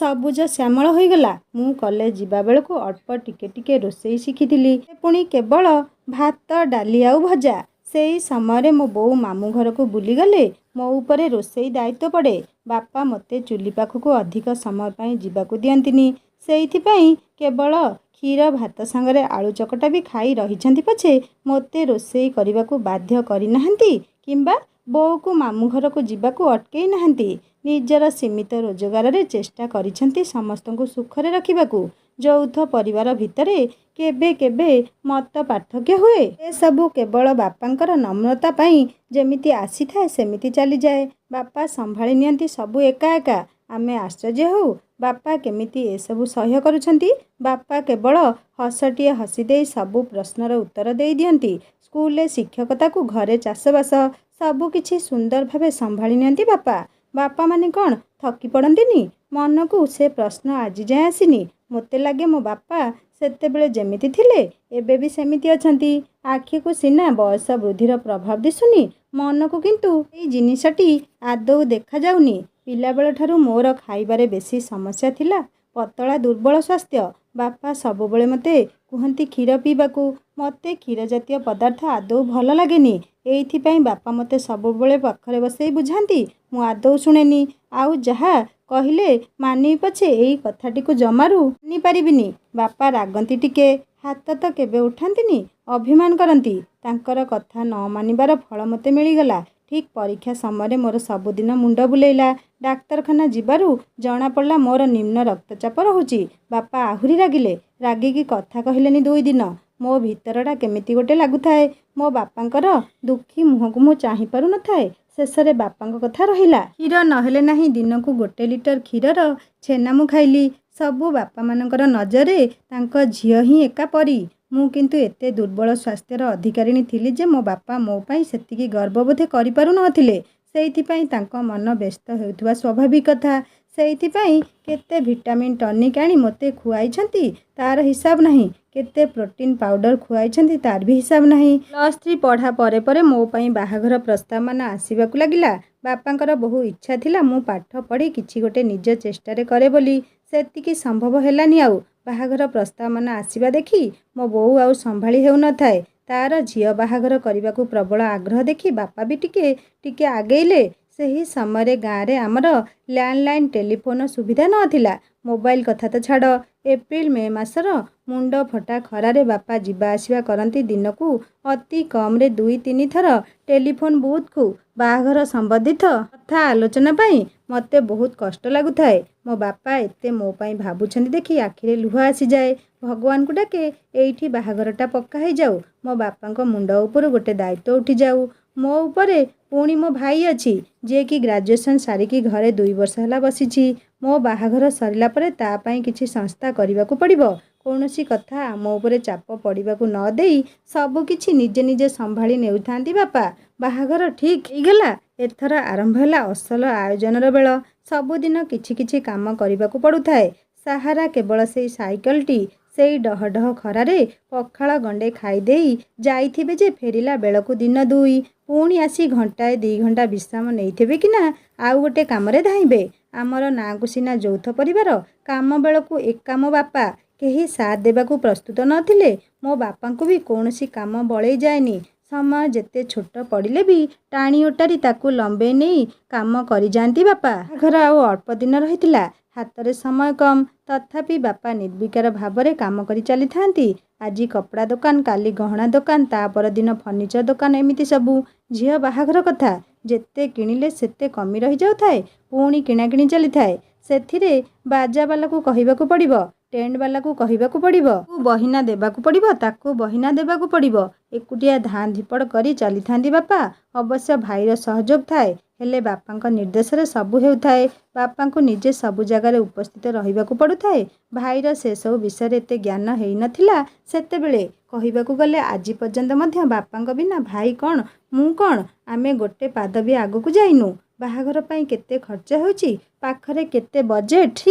ସବୁଜ ଶ୍ୟାମଳ ହୋଇଗଲା। ମୁଁ କଲେଜ ଯିବା ବେଳକୁ ଅଳ୍ପ ଟିକେ ଟିକେ ରୋଷେଇ ଶିଖିଥିଲି। ପୁଣି କେବଳ ଭାତ, ଡାଲି ଆଉ ଭଜା। ସେଇ ସମୟରେ ମୋ ବୋଉ ମାମୁଁ ଘରକୁ ବୁଲିଗଲେ ମୋ ଉପରେ ରୋଷେଇ ଦାୟିତ୍ୱ ପଡ଼େ। ବାପା ମୋତେ ଚୁଲି ପାଖକୁ ଅଧିକ ସମୟ ପାଇଁ ଯିବାକୁ ଦିଅନ୍ତିନି। ସେଇଥିପାଇଁ କେବଳ କ୍ଷୀର ଭାତ ସାଙ୍ଗରେ ଆଳୁ ଚକଟା ବି ଖାଇ ରହିଛନ୍ତି ପଛେ ମୋତେ ରୋଷେଇ କରିବାକୁ ବାଧ୍ୟ କରିନାହାନ୍ତି କିମ୍ବା ବୋଉକୁ ମାମୁଁ ଘରକୁ ଯିବାକୁ ଅଟକେଇ ନାହାନ୍ତି। ନିଜର ସୀମିତ ରୋଜଗାରରେ ଚେଷ୍ଟା କରିଛନ୍ତି ସମସ୍ତଙ୍କୁ ସୁଖରେ ରଖିବାକୁ। ଯୌଥ ପରିବାର ଭିତରେ କେବେ କେବେ ମତ ପାର୍ଥକ୍ୟ ହୁଏ। ଏସବୁ କେବଳ ବାପାଙ୍କର ନମ୍ରତା ପାଇଁ ଯେମିତି ଆସିଥାଏ ସେମିତି ଚାଲିଯାଏ। ବାପା ସମ୍ଭାଳି ନିଅନ୍ତି ସବୁ ଏକା ଏକା। ଆମେ ଆଶ୍ଚର୍ଯ୍ୟ ହେଉ ବାପା କେମିତି ଏସବୁ ସହ୍ୟ କରୁଛନ୍ତି। ବାପା କେବଳ ହସଟିଏ ହସି ଦେଇ ସବୁ ପ୍ରଶ୍ନର ଉତ୍ତର ଦେଇ ଦିଅନ୍ତି। ସ୍କୁଲରେ ଶିକ୍ଷକତାକୁ ଘରେ ଚାଷବାସ ସବୁକିଛି ସୁନ୍ଦର ଭାବେ ସମ୍ଭାଳି ନିଅନ୍ତି ବାପା। ବାପାମାନେ କ'ଣ ଥକି ପଡ଼ନ୍ତିନି? ମନକୁ ସେ ପ୍ରଶ୍ନ ଆଜି ଯାଏଁ ଆସିନି। ମୋତେ ଲାଗେ ମୋ ବାପା ସେତେବେଳେ ଯେମିତି ଥିଲେ ଏବେ ବି ସେମିତି ଅଛନ୍ତି। ଆଖିକୁ ସିନା ବୟସ ବୃଦ୍ଧିର ପ୍ରଭାବ ଦିଶୁନି, ମନକୁ କିନ୍ତୁ ଏଇ ଜିନିଷଟି ଆଦୌ ଦେଖାଯାଉନି। ପିଲାବେଳଠାରୁ ମୋର ଖାଇବାରେ ବେଶୀ ସମସ୍ୟା ଥିଲା। ପତଳା ଦୁର୍ବଳ ସ୍ୱାସ୍ଥ୍ୟ। ବାପା ସବୁବେଳେ ମୋତେ କୁହନ୍ତି କ୍ଷୀର ପିଇବାକୁ। ମୋତେ କ୍ଷୀର ଜାତୀୟ ପଦାର୍ଥ ଆଦୌ ଭଲ ଲାଗେନି। ଏଇଥିପାଇଁ ବାପା ମୋତେ ସବୁବେଳେ ପାଖରେ ବସେଇ ବୁଝାନ୍ତି। ମୁଁ ଆଦୌ ଶୁଣେନି। ଆଉ ଯାହା କହିଲେ ମାନିବି ପଛେ ଏଇ କଥାଟିକୁ ଜମାରୁ ମାନି ପାରିବିନି। ବାପା ରାଗନ୍ତି ଟିକେ, ହାତ ତ କେବେ ଉଠାନ୍ତିନି, ଅଭିମାନ କରନ୍ତି। ତାଙ୍କର କଥା ନ ମାନିବାର ଫଳ ମୋତେ ମିଳିଗଲା। ଠିକ୍ ପରୀକ୍ଷା ସମୟରେ ମୋର ସବୁଦିନ ମୁଣ୍ଡ ବୁଲେଇଲା। ଡାକ୍ତରଖାନା ଯିବାରୁ ଜଣାପଡ଼ିଲା ମୋର ନିମ୍ନ ରକ୍ତଚାପ ରହୁଛି। ବାପା ଆହୁରି ରାଗିଲେ। ରାଗିକି କଥା କହିଲେନି 2 ଦିନ। ମୋ ଭିତରଟା କେମିତି ଗୋଟେ ଲାଗୁଥାଏ। ମୋ ବାପାଙ୍କର ଦୁଃଖୀ ମୁହଁକୁ ମୁଁ ଚାହିଁ ପାରୁନଥାଏ। ଶେଷରେ ବାପାଙ୍କ କଥା ରହିଲା। କ୍ଷୀର ନହେଲେ ନାହିଁ ଦିନକୁ 1 ଲିଟର କ୍ଷୀରର ଛେନା ମୁଁ ଖାଇଲି। ସବୁ ବାପାମାନଙ୍କର ନଜରରେ ତାଙ୍କ ଝିଅ ହିଁ ଏକା ପରି। ମୁଁ କିନ୍ତୁ ଏତେ ଦୁର୍ବଳ ସ୍ୱାସ୍ଥ୍ୟର ଅଧିକାରିଣୀ ଥିଲି ଯେ ମୋ ବାପା ମୋ ପାଇଁ ସେତିକି ଗର୍ବ ବୋଧ କରିପାରୁ ନଥିଲେ। ସେଇଥିପାଇଁ ତାଙ୍କ ମନ ବ୍ୟସ୍ତ ହେଉଥିବା ସ୍ୱାଭାବିକ କଥା। ସେଇଥିପାଇଁ କେତେ ଭିଟାମିନ୍ ଟନିକ୍ ଆଣି ମୋତେ ଖୁଆଇଛନ୍ତି ତା'ର ହିସାବ ନାହିଁ। କେତେ ପ୍ରୋଟିନ୍ ପାଉଡର ଖୁଆଇଛନ୍ତି ତା'ର ବି ହିସାବ ନାହିଁ। +3 ପଢ଼ା ପରେ ପରେ ମୋ ପାଇଁ ବାହାଘର ପ୍ରସ୍ତାବମାନ ଆସିବାକୁ ଲାଗିଲା। ବାପାଙ୍କର ବହୁ ଇଚ୍ଛା ଥିଲା ମୁଁ ପାଠ ପଢ଼ି କିଛି ଗୋଟେ ନିଜ ଚେଷ୍ଟାରେ କରେ ବୋଲି। ସେତିକି ସମ୍ଭବ ହେଲାନି ଆଉ। ବାହାଘର ପ୍ରସ୍ତାବମାନ ଆସିବା ଦେଖି ମୋ ବୋଉ ଆଉ ସମ୍ଭାଳି ହେଉନଥାଏ। ତା'ର ଝିଅ ବାହାଘର କରିବାକୁ ପ୍ରବଳ ଆଗ୍ରହ ଦେଖି ବାପା ବି ଟିକେ ଆଗେଇଲେ। ସେହି ସମୟରେ ଗାଁରେ ଆମର ଲ୍ୟାଣ୍ଡଲାଇନ୍ ଟେଲିଫୋନ୍ର ସୁବିଧା ନଥିଲା। ମୋବାଇଲ କଥା ତ ଛାଡ଼। ଏପ୍ରିଲ ମେ ମାସର ମୁଣ୍ଡ ଫଟା ଖରାରେ ବାପା ଯିବା ଆସିବା କରନ୍ତି ଦିନକୁ ଅତି କମରେ 2-3 ଥର ଟେଲିଫୋନ୍ ବୁଥ୍କୁ। ବାହାଘର ସମ୍ବନ୍ଧିତ କଥା ଆଲୋଚନା ପାଇଁ ମୋତେ ବହୁତ କଷ୍ଟ ଲାଗୁଥାଏ। ମୋ ବାପା ଏତେ ମୋ ପାଇଁ ଭାବୁଛନ୍ତି ଦେଖି ଆଖିରେ ଲୁହ ଆସିଯାଏ। ଭଗବାନଙ୍କୁ ଡାକେ ଏଇଠି ବାହାଘରଟା ପକ୍କା ହେଇଯାଉ। ମୋ ବାପାଙ୍କ ମୁଣ୍ଡ ଉପରୁ ଗୋଟେ ଦାୟିତ୍ୱ ଉଠିଯାଉ। ମୋ ଉପରେ ପୁଣି ମୋ ଭାଇ ଅଛି ଯିଏକି ଗ୍ରାଜୁଏସନ୍ ସାରିକି ଘରେ 2 ବର୍ଷ ହେଲା ବସିଛି। ମୋ ବାହାଘର ସରିଲା ପରେ ତା ପାଇଁ କିଛି ସଂସ୍ଥା କରିବାକୁ ପଡ଼ିବ। କୌଣସି କଥା ଆମ ଉପରେ ଚାପ ପଡ଼ିବାକୁ ନ ଦେଇ ସବୁ କିଛି ନିଜେ ନିଜେ ସମ୍ଭାଳି ନେଉଥାନ୍ତି ବାପା। ବାହାଘର ଠିକ୍ ହେଇଗଲା। ଏଥର ଆରମ୍ଭ ହେଲା ଅସଲ ଆୟୋଜନର ବେଳ। ସବୁଦିନ କିଛି କିଛି କାମ କରିବାକୁ ପଡ଼ୁଥାଏ। ସାହାରା କେବଳ ସେଇ ସାଇକେଲଟି। ସେଇ ଡହଡହ ଖରାରେ ପଖାଳ ଗଣ୍ଡେ ଖାଇଦେଇ ଯାଇଥିବେ ଯେ ଫେରିଲା ବେଳକୁ ଦିନ 2। ପୁଣି ଆସି ଘଣ୍ଟାଏ 2 ଘଣ୍ଟା ବିଶ୍ରାମ ନେଇଥିବେ କି ନା ଆଉ ଗୋଟେ କାମରେ ଧାଇଁବେ। ଆମର ନାଁକୁ ସିନା ଯୌଥ ପରିବାର, କାମ ବେଳକୁ ଏକା ମୋ ବାପା। କେହି ସାଥ ଦେବାକୁ ପ୍ରସ୍ତୁତ ନଥିଲେ। ମୋ ବାପାଙ୍କୁ ବି କୌଣସି କାମ ବଳେଇ ଯାଏନି। ସମୟ ଯେତେ ଛୋଟ ପଡ଼ିଲେ ବି ଟାଣି ଓଟାରି ତାକୁ ଲମ୍ବେଇ ନେଇ କାମ କରିଯାଆନ୍ତି ବାପା। ବାହାଘର ଆଉ ଅଳ୍ପ ଦିନ ରହିଥିଲା। ହାତରେ ସମୟ କମ୍। ତଥାପି ବାପା ନିର୍ବିକାର ଭାବରେ କାମ କରି ଚାଲିଥାନ୍ତି। ଆଜି କପଡ଼ା ଦୋକାନ, କାଲି ଗହଣା ଦୋକାନ, ତା ପରଦିନ ଫର୍ଣ୍ଣିଚର ଦୋକାନ, ଏମିତି ସବୁ। ଝିଅ ବାହାଘର କଥା ଯେତେ କିଣିଲେ ସେତେ କମି ରହିଯାଉଥାଏ। ପୁଣି କିଣାକିଣି ଚାଲିଥାଏ। ସେଥିରେ ବାଜାବାଲାକୁ କହିବାକୁ ପଡ଼ିବ, ଟେଣ୍ଟବାଲାକୁ କହିବାକୁ ପଡ଼ିବ, ତାକୁ ବହିନା ଦେବାକୁ ପଡ଼ିବ, ତାକୁ ବହିନା ଦେବାକୁ ପଡ଼ିବ। ଏକୁଟିଆ ଧାଁ ଧିପଡ଼ କରି ଚାଲିଥାନ୍ତି ବାପା। ଅବଶ୍ୟ ଭାଇର ସହଯୋଗ ଥାଏ। ହେଲେ ବାପାଙ୍କ ନିର୍ଦ୍ଦେଶରେ ସବୁ ହେଉଥାଏ। ବାପାଙ୍କୁ ନିଜେ ସବୁ ଜାଗାରେ ଉପସ୍ଥିତ ରହିବାକୁ ପଡ଼ୁଥାଏ। ଭାଇର ସେସବୁ ବିଷୟରେ ଏତେ ଜ୍ଞାନ ହେଇନଥିଲା ସେତେବେଳେ। କହିବାକୁ ଗଲେ ଆଜି ପର୍ଯ୍ୟନ୍ତ ମଧ୍ୟ ବାପାଙ୍କ ବିନା ଭାଇ କ'ଣ ମୁଁ କ'ଣ ଆମେ ଗୋଟେ ପାଦ ବି ଆଗକୁ ଯାଇନୁ। ବାହାଘର ପାଇଁ କେତେ ଖର୍ଚ୍ଚ ହେଉଛି, ପାଖରେ କେତେ ବଜେଟ୍,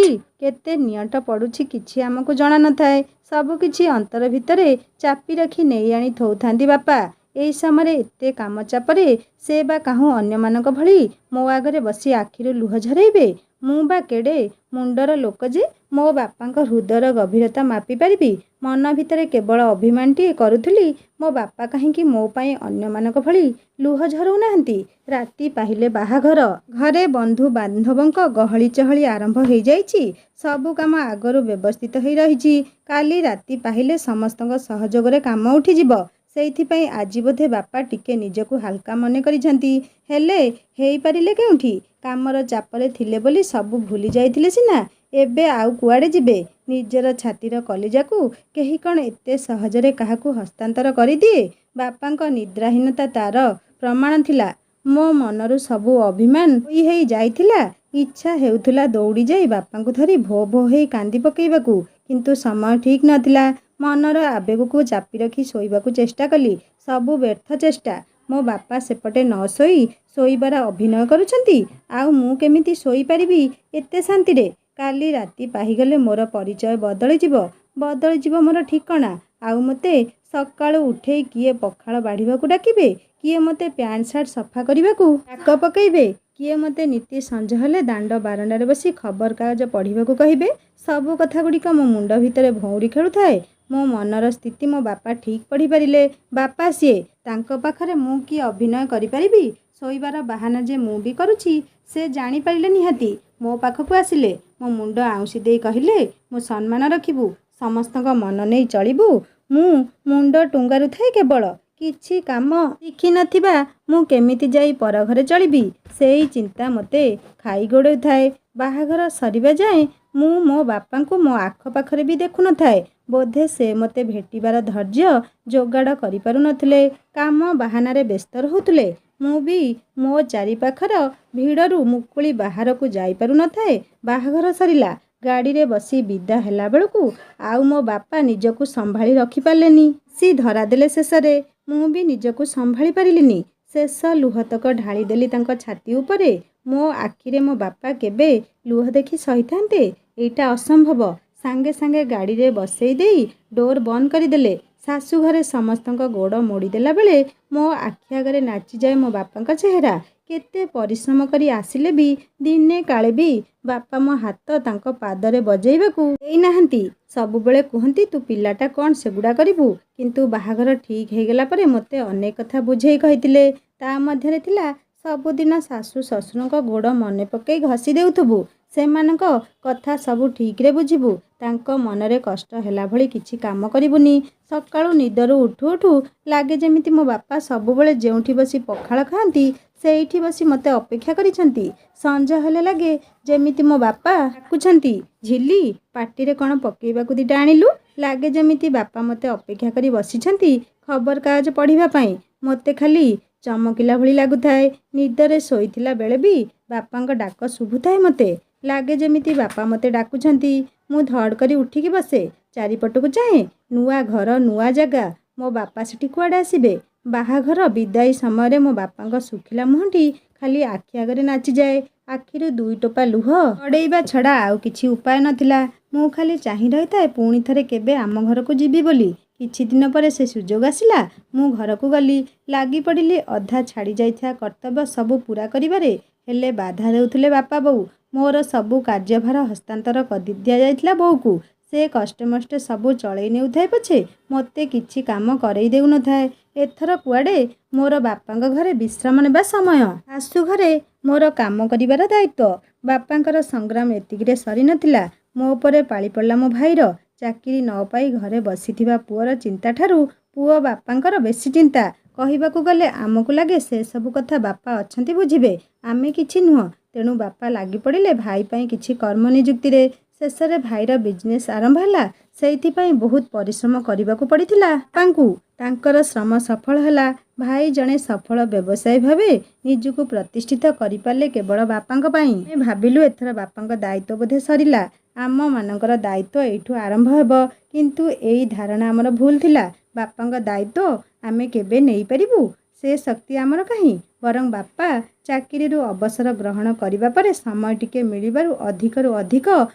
କେତେ ନିଅଣ୍ଟ ପଡ଼ୁଛି କିଛି ଆମକୁ ଜଣା ନଥାଏ। ସବୁକିଛି ଅନ୍ତର ଭିତରେ ଚାପି ରଖି ନେଇ ଆଣି ଥୋଉଥାନ୍ତି ବାପା। ଏଇ ସମୟରେ ଏତେ କାମ ଚାପରେ ସେ ବା କାହୁଁ ଅନ୍ୟମାନଙ୍କ ଭଳି ମୋ ଆଗରେ ବସି ଆଖିରୁ ଲୁହ ଝରେଇବେ। ମୁଁ ବା କେଡ଼େ ମୁଣ୍ଡର ଲୋକ ଯେ ମୋ ବାପାଙ୍କ ହୃଦୟର ଗଭୀରତା ମାପି ପାରିବି। ମନ ଭିତରେ କେବଳ ଅଭିମାନଟିଏ କରୁଥିଲି ମୋ ବାପା କାହିଁକି ମୋ ପାଇଁ ଅନ୍ୟମାନଙ୍କ ଭଳି ଲୁହ ଝରଉନାହାନ୍ତି। ରାତି ପାହିଲେ ବାହାଘର। ଘରେ ବନ୍ଧୁ ବାନ୍ଧବଙ୍କ ଗହଳି ଚହଳି ଆରମ୍ଭ ହେଇଯାଇଛି। ସବୁ କାମ ଆଗରୁ ବ୍ୟବସ୍ଥିତ ହେଇ ରହିଛି। କାଲି ରାତି ପାହିଲେ ସମସ୍ତଙ୍କ ସହଯୋଗରେ କାମ ଉଠିଯିବ। ସେଇଥିପାଇଁ ଆଜି ବୋଧେ ବାପା ଟିକେ ନିଜକୁ ହାଲକା ମନେ କରିଛନ୍ତି। ହେଲେ ହେଇପାରିଲେ କେଉଁଠି? କାମର ଚାପରେ ଥିଲେ ବୋଲି ସବୁ ଭୁଲି ଯାଇଥିଲେ ସିନା। ଏବେ ଆଉ କୁଆଡ଼େ ଯିବେ? ନିଜର ଛାତିର କଲିଜାକୁ କେହି କ'ଣ ଏତେ ସହଜରେ କାହାକୁ ହସ୍ତାନ୍ତର କରିଦିଏ? ବାପାଙ୍କ ନିଦ୍ରାହୀନତା ତା'ର ପ୍ରମାଣ ଥିଲା। ମୋ ମନରୁ ସବୁ ଅଭିମାନ ଧୋଇ ହେଇ ଯାଇଥିଲା। ଇଚ୍ଛା ହେଉଥିଲା ଦୌଡ଼ି ଯାଇ ବାପାଙ୍କୁ ଧରି ଭୋ ଭୋ ହେଇ କାନ୍ଦି ପକେଇବାକୁ। କିନ୍ତୁ ସମୟ ଠିକ୍ ନଥିଲା। ମନର ଆବେଗକୁ ଚାପି ରଖି ଶୋଇବାକୁ ଚେଷ୍ଟା କଲି। ସବୁ ବ୍ୟର୍ଥ ଚେଷ୍ଟା। ମୋ ବାପା ସେପଟେ ନ ଶୋଇ ଶୋଇବାର ଅଭିନୟ କରୁଛନ୍ତି। ଆଉ ମୁଁ କେମିତି ଶୋଇପାରିବି ଏତେ ଶାନ୍ତିରେ? କାଲି ରାତି ପାହିଗଲେ ମୋର ପରିଚୟ ବଦଳିଯିବ ମୋର ଠିକଣା। ଆଉ ମୋତେ ସକାଳୁ ଉଠେଇ କିଏ ପଖାଳ ବାଢ଼ିବାକୁ ଡାକିବେ, କିଏ ମୋତେ ପ୍ୟାଣ୍ଟ ସାର୍ଟ ସଫା କରିବାକୁ ଡାକ ପକେଇବେ, କିଏ ମୋତେ ନିତି ସଞ୍ଜ ହେଲେ ଦାଣ୍ଡ ବାରଣ୍ଡାରେ ବସି ଖବରକାଗଜ ପଢ଼ିବାକୁ କହିବେ। ସବୁ କଥାଗୁଡ଼ିକ ମୋ ମୁଣ୍ଡ ଭିତରେ ଭଉଁରୀ ଖେଳୁଥାଏ। ମୋ ମନର ସ୍ଥିତି ମୋ ବାପା ଠିକ୍ ପଢ଼ିପାରିଲେ। ବାପା ସିଏ, ତାଙ୍କ ପାଖରେ ମୁଁ କି ଅଭିନୟ କରିପାରିବି? ଶୋଇବାର ବାହାନା ଯେ ମୁଁ ବି କରୁଛି ସେ ଜାଣିପାରିଲେ ନିହାତି। ମୋ ପାଖକୁ ଆସିଲେ। ମୋ ମୁଣ୍ଡ ଆଉଁସି ଦେଇ କହିଲେ, ମୁଁ ସମ୍ମାନ ରଖିବୁ, ସମସ୍ତଙ୍କ ମନ ନେଇ ଚଳିବୁ। ମୁଁ ମୁଣ୍ଡ ଟୁଙ୍ଗାରୁଥାଏ କେବଳ। କିଛି କାମ ଶିଖିନଥିବା ମୁଁ କେମିତି ଯାଇ ପର ଘରେ ଚଳିବି ସେଇ ଚିନ୍ତା ମୋତେ ଖାଇ ଗୋଡ଼ଉଥାଏ। ବାହାଘର ସରିବା ଯାଏଁ ମୁଁ ମୋ ବାପାଙ୍କୁ ମୋ ଆଖପାଖରେ ବି ଦେଖୁନଥାଏ। ବୋଧେ ସେ ମୋତେ ଭେଟିବାର ଧୈର୍ଯ୍ୟ ଯୋଗାଡ଼ କରିପାରୁ ନଥିଲେ। କାମ ବାହାନାରେ ବ୍ୟସ୍ତ ରହୁଥିଲେ। ମୁଁ ବି ମୋ ଚାରିପାଖର ଭିଡ଼ରୁ ମୁକୁଳି ବାହାରକୁ ଯାଇପାରୁନଥାଏ। ବାହାଘର ସରିଲା। ଗାଡ଼ିରେ ବସି ବିଦା ହେଲା ବେଳକୁ ଆଉ ମୋ ବାପା ନିଜକୁ ସମ୍ଭାଳି ରଖିପାରିଲେନି। ସି ଧରା ଦେଲେ ଶେଷରେ। ମୁଁ ବି ନିଜକୁ ସମ୍ଭାଳି ପାରିଲିନି। ଶେଷ ଲୁହତକ ଢାଳିଦେଲି ତାଙ୍କ ଛାତି ଉପରେ। ମୋ ଆଖିରେ ମୋ ବାପା କେବେ ଲୁହ ଦେଖି ସହିଥାନ୍ତେ? ଏଇଟା ଅସମ୍ଭବ। ସାଙ୍ଗେ ସାଙ୍ଗେ ଗାଡ଼ିରେ ବସେଇ ଦେଇ ଡୋର୍ ବନ୍ଦ କରିଦେଲେ। ଶାଶୁ ଘରେ ସମସ୍ତଙ୍କ ଗୋଡ଼ ମୋଡ଼ିଦେଲା ବେଳେ ମୋ ଆଖି ଆଗରେ ନାଚିଯାଏ ମୋ ବାପାଙ୍କ ଚେହେରା। କେତେ ପରିଶ୍ରମ କରି ଆସିଲେ ବି ଦିନେ କାଳେ ବି ବାପା ମୋ ହାତ ତାଙ୍କ ପାଦରେ ବଜେଇବାକୁ ଦେଇନାହାନ୍ତି। ସବୁବେଳେ କୁହନ୍ତି ତୁ ପିଲାଟା କ'ଣ ସେଗୁଡ଼ା କରିବୁ। କିନ୍ତୁ ବାହାଘର ଠିକ୍ ହେଇଗଲା ପରେ ମୋତେ ଅନେକ କଥା ବୁଝେଇ କହିଥିଲେ। ତା ମଧ୍ୟରେ ଥିଲା ସବୁଦିନ ଶାଶୁ ଶ୍ୱଶୁରଙ୍କ ଗୋଡ଼ ମନେ ପକେଇ ଘଷି ଦେଉଥିବୁ। ସେମାନଙ୍କ କଥା ସବୁ ଠିକ୍ରେ ବୁଝିବୁ। ତାଙ୍କ ମନରେ କଷ୍ଟ ହେଲା ଭଳି କିଛି କାମ କରିବୁନି। ସକାଳୁ ନିଦରୁ ଉଠୁ ଉଠୁ ଲାଗେ ଯେମିତି ମୋ ବାପା ସବୁବେଳେ ଯେଉଁଠି ବସି ପଖାଳ ଖାଆନ୍ତି ସେଇଠି ବସି ମୋତେ ଅପେକ୍ଷା କରିଛନ୍ତି। ସଞ୍ଜ ହେଲେ ଲାଗେ ଯେମିତି ମୋ ବାପା ଡାକୁଛନ୍ତି, ଝିଲି ପାଟିରେ କ'ଣ ପକେଇବାକୁ ଦିଟା ଆଣିଲୁ। ଲାଗେ ଯେମିତି ବାପା ମୋତେ ଅପେକ୍ଷା କରି ବସିଛନ୍ତି ଖବରକାଗଜ ପଢ଼ିବା ପାଇଁ। ମୋତେ ଖାଲି ଚମକିଲା ଭଳି ଲାଗୁଥାଏ। ନିଦରେ ଶୋଇଥିଲା ବେଳେ ବି ବାପାଙ୍କ ଡାକ ଶୁଭୁଥାଏ ମୋତେ। ଲାଗେ ଯେମିତି ବାପା ମୋତେ ଡାକୁଛନ୍ତି। ମୁଁ ଧଡ଼ କରି ଉଠିକି ବସେ। ଚାରିପଟକୁ ଚାହେଁ। ନୂଆ ଘର, ନୂଆ ଜାଗା। ମୋ ବାପା ସେଠି କୁଆଡ଼େ ଆସିବେ? ବାହାଘର ବିଦାୟୀ ସମୟରେ ମୋ ବାପାଙ୍କ ଶୁଖିଲା ମୁହଁଟି ଖାଲି ଆଖି ଆଗରେ ନାଚିଯାଏ। ଆଖିରୁ ଦୁଇ ଟୋପା ଲୁହ ଗଡ଼େଇବା ଛଡ଼ା ଆଉ କିଛି ଉପାୟ ନଥିଲା। ମୁଁ ଖାଲି ଚାହିଁ ରହିଥାଏ ପୁଣି ଥରେ କେବେ ଆମ ଘରକୁ ଯିବି ବୋଲି। କିଛି ଦିନ ପରେ ସେ ସୁଯୋଗ ଆସିଲା। ମୁଁ ଘରକୁ ଗଲି। ଲାଗି ପଡ଼ିଲି ଅଧା ଛାଡ଼ି ଯାଇଥିବା କର୍ତ୍ତବ୍ୟ ସବୁ ପୂରା କରିବାରେ। ହେଲେ ବାଧା ଦେଉଥିଲେ ବାପା ବୋଉ। ମୋର ସବୁ କାର୍ଯ୍ୟଭାର ହସ୍ତାନ୍ତର କରି ଦିଆଯାଇଥିଲା ବୋଉକୁ। ସେ କଷ୍ଟେମଷ୍ଟେ ସବୁ ଚଳେଇ ନେଉଥାଏ ପଛେ ମୋତେ କିଛି କାମ କରେଇ ଦେଉନଥାଏ। ଏଥର କୁଆଡ଼େ ମୋର ବାପାଙ୍କ ଘରେ ବିଶ୍ରାମ ନେବା ସମୟ। ଶାଶୁ ଘରେ ମୋର କାମ କରିବାର ଦାୟିତ୍ୱ। ବାପାଙ୍କର ସଂଗ୍ରାମ ଏତିକିରେ ସରିନଥିଲା। ମୋ ଉପରେ ପାଳି ପଡ଼ିଲା ମୋ ଭାଇର। ଚାକିରି ନ ପାଇ ଘରେ ବସିଥିବା ପୁଅର ଚିନ୍ତାଠାରୁ ପୁଅ ବାପାଙ୍କର ବେଶୀ ଚିନ୍ତା। କହିବାକୁ ଗଲେ ଆମକୁ ଲାଗେ ସେ ସବୁ କଥା ବାପା ଅଛନ୍ତି ବୁଝିବେ, ଆମେ କିଛି ନୁହଁ। ତେଣୁ ବାପା ଲାଗି ପଡ଼ିଲେ ଭାଇ ପାଇଁ କିଛି କର୍ମ ନିଯୁକ୍ତିରେ। ଶେଷରେ ଭାଇର ବିଜନେସ୍ ଆରମ୍ଭ ହେଲା। ସେଇଥିପାଇଁ ବହୁତ ପରିଶ୍ରମ କରିବାକୁ ପଡ଼ିଥିଲା ବାପାଙ୍କୁ। ତାଙ୍କର ଶ୍ରମ ସଫଳ ହେଲା। ଭାଇ ଜଣେ ସଫଳ ବ୍ୟବସାୟୀ ଭାବେ ନିଜକୁ ପ୍ରତିଷ୍ଠିତ କରିପାରିଲେ କେବଳ ବାପାଙ୍କ ପାଇଁ। ଆମେ ଭାବିଲୁ ଏଥର ବାପାଙ୍କ ଦାୟିତ୍ୱ ବୋଧେ ସରିଲା। ଆମମାନଙ୍କର ଦାୟିତ୍ୱ ଏଇଠୁ ଆରମ୍ଭ ହେବ। କିନ୍ତୁ ଏଇ ଧାରଣା ଆମର ଭୁଲ ଥିଲା। ବାପାଙ୍କ ଦାୟିତ୍ୱ ଆମେ କେବେ ନେଇପାରିବୁ ସେ ଶକ୍ତି ଆମର କାହିଁ। ବରଂ ବାପା ଚାକିରିରୁ ଅବସର ଗ୍ରହଣ କରିବା ପରେ ସମୟ ଟିକେ ମିଳିବାରୁ ଅଧିକରୁ ଅଧିକ